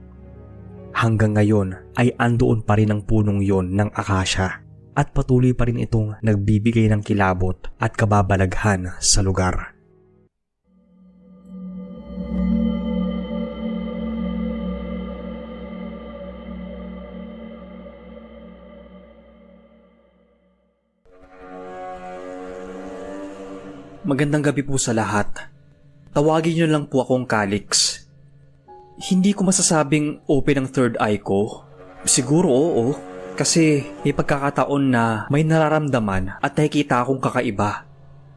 Hanggang ngayon ay andoon pa rin ang punong yon ng akasya at patuloy pa rin itong nagbibigay ng kilabot at kababalaghan sa lugar. Magandang gabi po sa lahat. Tawagin niyo lang po akong Calix. Hindi ko masasabing open ang third eye ko. Siguro oo, kasi may pagkakataon na may nararamdaman at nakikita akong kakaiba.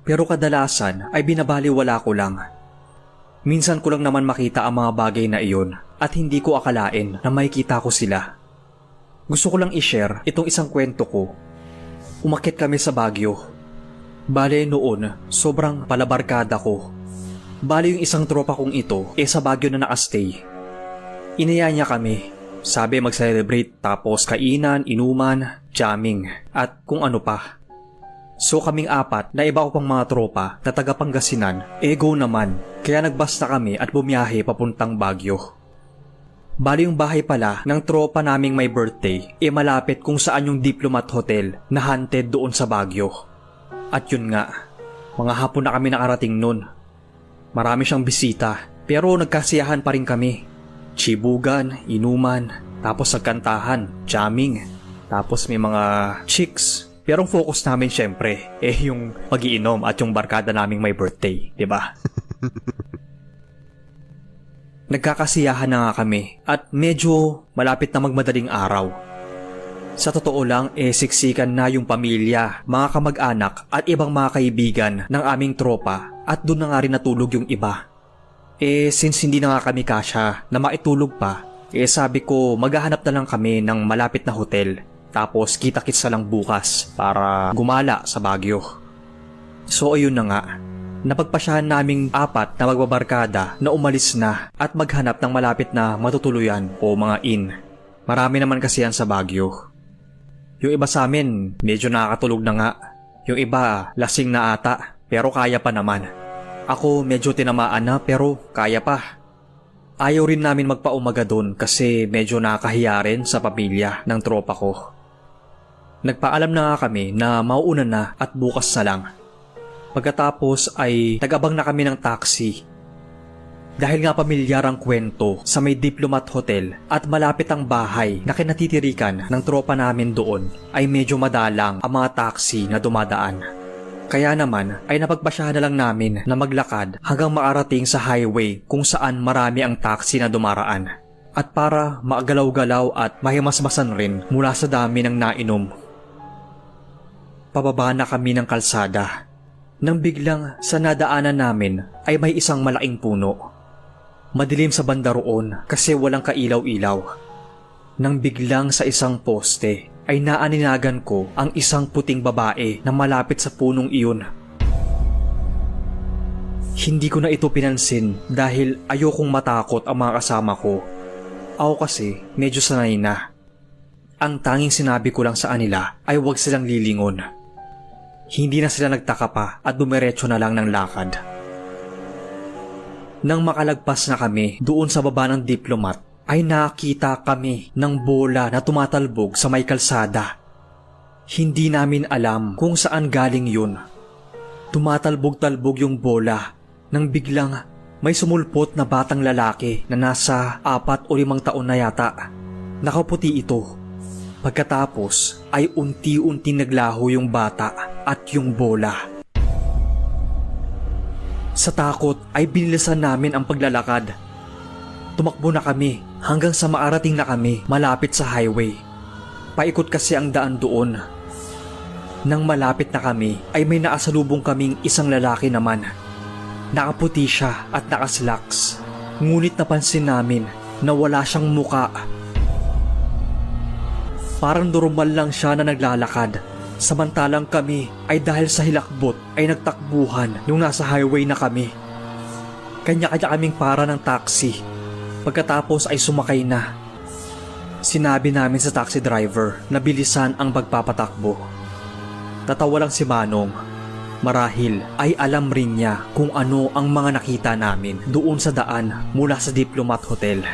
Pero kadalasan ay binabaliwala ko lang. Minsan ko lang naman makita ang mga bagay na iyon at hindi ko akalain na makikita ko sila. Gusto ko lang i-share itong isang kwento ko. Umakyat kami sa Baguio. Bale noon, sobrang palabarkada ko. Bale yung isang tropa kong ito sa Baguio na nakastay. Inaya niya kami. Sabi mag-celebrate tapos kainan, inuman, jamming at kung ano pa. So kaming apat na iba ko pang mga tropa na taga Pangasinan, go naman. Kaya nagbasta kami at bumiyahe papuntang Baguio. Bale yung bahay pala ng tropa naming may birthday malapit kung saan yung Diplomat Hotel na haunted doon sa Baguio. At yun nga, mga hapon na kami nakarating nun. Marami siyang bisita Pero nagkasiyahan pa rin kami. Chibugan, inuman, tapos nagkantahan, jamming, tapos may mga chicks. Pero ang focus namin syempre, yung pag-iinom at yung barkada naming may birthday, di ba? Nagkakasiyahan na nga kami at medyo malapit na magmadaling araw. Sa totoo lang, siksikan na yung pamilya, mga kamag-anak at ibang mga kaibigan ng aming tropa at doon na nga rin natulog yung iba. Since hindi na nga kami kasya na maitulog pa, sabi ko maghahanap na lang kami ng malapit na hotel. Tapos kita-kits na lang bukas para gumala sa Baguio. So ayun na nga. Napagpasyahan naming 4 na magbabarkada na umalis na at maghanap ng malapit na matutuluyan o mga inn. Marami naman kasi yan sa Baguio. Yung iba sa amin medyo nakakatulog na nga. Yung iba lasing na ata pero kaya pa naman. Ako medyo tinamaan na pero kaya pa. Ayaw rin namin magpaumaga doon kasi medyo nakakahiya rin sa pamilya ng tropa ko. Nagpaalam na nga kami na mauuna na at bukas na lang. Pagkatapos ay nag-abang na kami ng taxi. Dahil nga pamilyar ang kwento sa may Diplomat Hotel at malapit ang bahay na kinatitirikan ng tropa namin doon ay medyo madalang ang mga taxi na dumadaan. Kaya naman ay napagpasyahan na lang namin na maglakad hanggang makarating sa highway kung saan marami ang taxi na dumaraan. At para maagalaw-galaw at mahimasmasan rin mula sa dami ng nainom. Pababa na kami ng kalsada. Nang biglang sa nadaanan namin ay may isang malaking puno. Madilim sa banda roon kasi walang kailaw-ilaw. Nang biglang sa isang poste ay naaninagan ko ang isang puting babae na malapit sa punong iyon. Hindi ko na ito pinansin dahil ayokong matakot ang mga kasama ko. Ako kasi medyo sanay na. Ang tanging sinabi ko lang sa kanila ay huwag silang lilingon. Hindi na sila nagtaka pa at dumiretso na lang ng lakad. Nang makalagpas na kami doon sa baba ng Diplomat, ay nakita kami ng bola na tumatalbog sa may kalsada. Hindi namin alam kung saan galing yun. Tumatalbog-talbog yung bola nang biglang may sumulpot na batang lalaki na nasa 4 o 5 taon na yata. Nakaputi ito. Pagkatapos ay unti-unting naglaho yung bata at yung bola. Sa takot ay binilisan namin ang paglalakad. Tumakbo na kami hanggang sa maarating na kami malapit sa highway. Paikot kasi ang daan doon. Nang malapit na kami ay may naasalubong kaming isang lalaki naman. Nakaputi siya at nakaslacks. Ngunit napansin namin na wala siyang muka. Parang normal lang siya na naglalakad. Samantalang kami ay dahil sa hilakbot ay nagtakbuhan nung nasa highway na kami. Kanya-kanya kaming para ng taxi. Pagkatapos ay sumakay na. Sinabi namin sa taxi driver na bilisan ang pagpapatakbo. Tatawa lang si Manong. Marahil ay alam rin niya kung ano ang mga nakita namin doon sa daan mula sa Diplomat Hotel.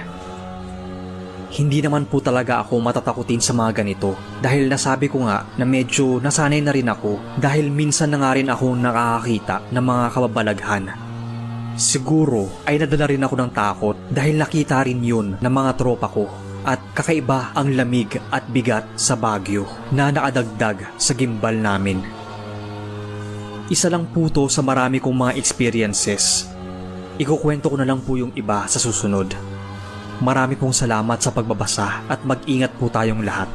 Hindi naman po talaga ako matatakutin sa mga ganito dahil nasabi ko nga na medyo nasanay na rin ako dahil minsan na nga rin ako nakakakita ng mga kababalaghan. Siguro ay nadala rin ako ng takot dahil nakita rin yun ng mga tropa ko at kakaiba ang lamig at bigat sa Baguio na nakadagdag sa gimbal namin. Isa lang po to sa marami kong mga experiences. Ikukwento ko na lang po yung iba sa susunod. Marami pong salamat sa pagbabasa at mag-ingat po tayong lahat.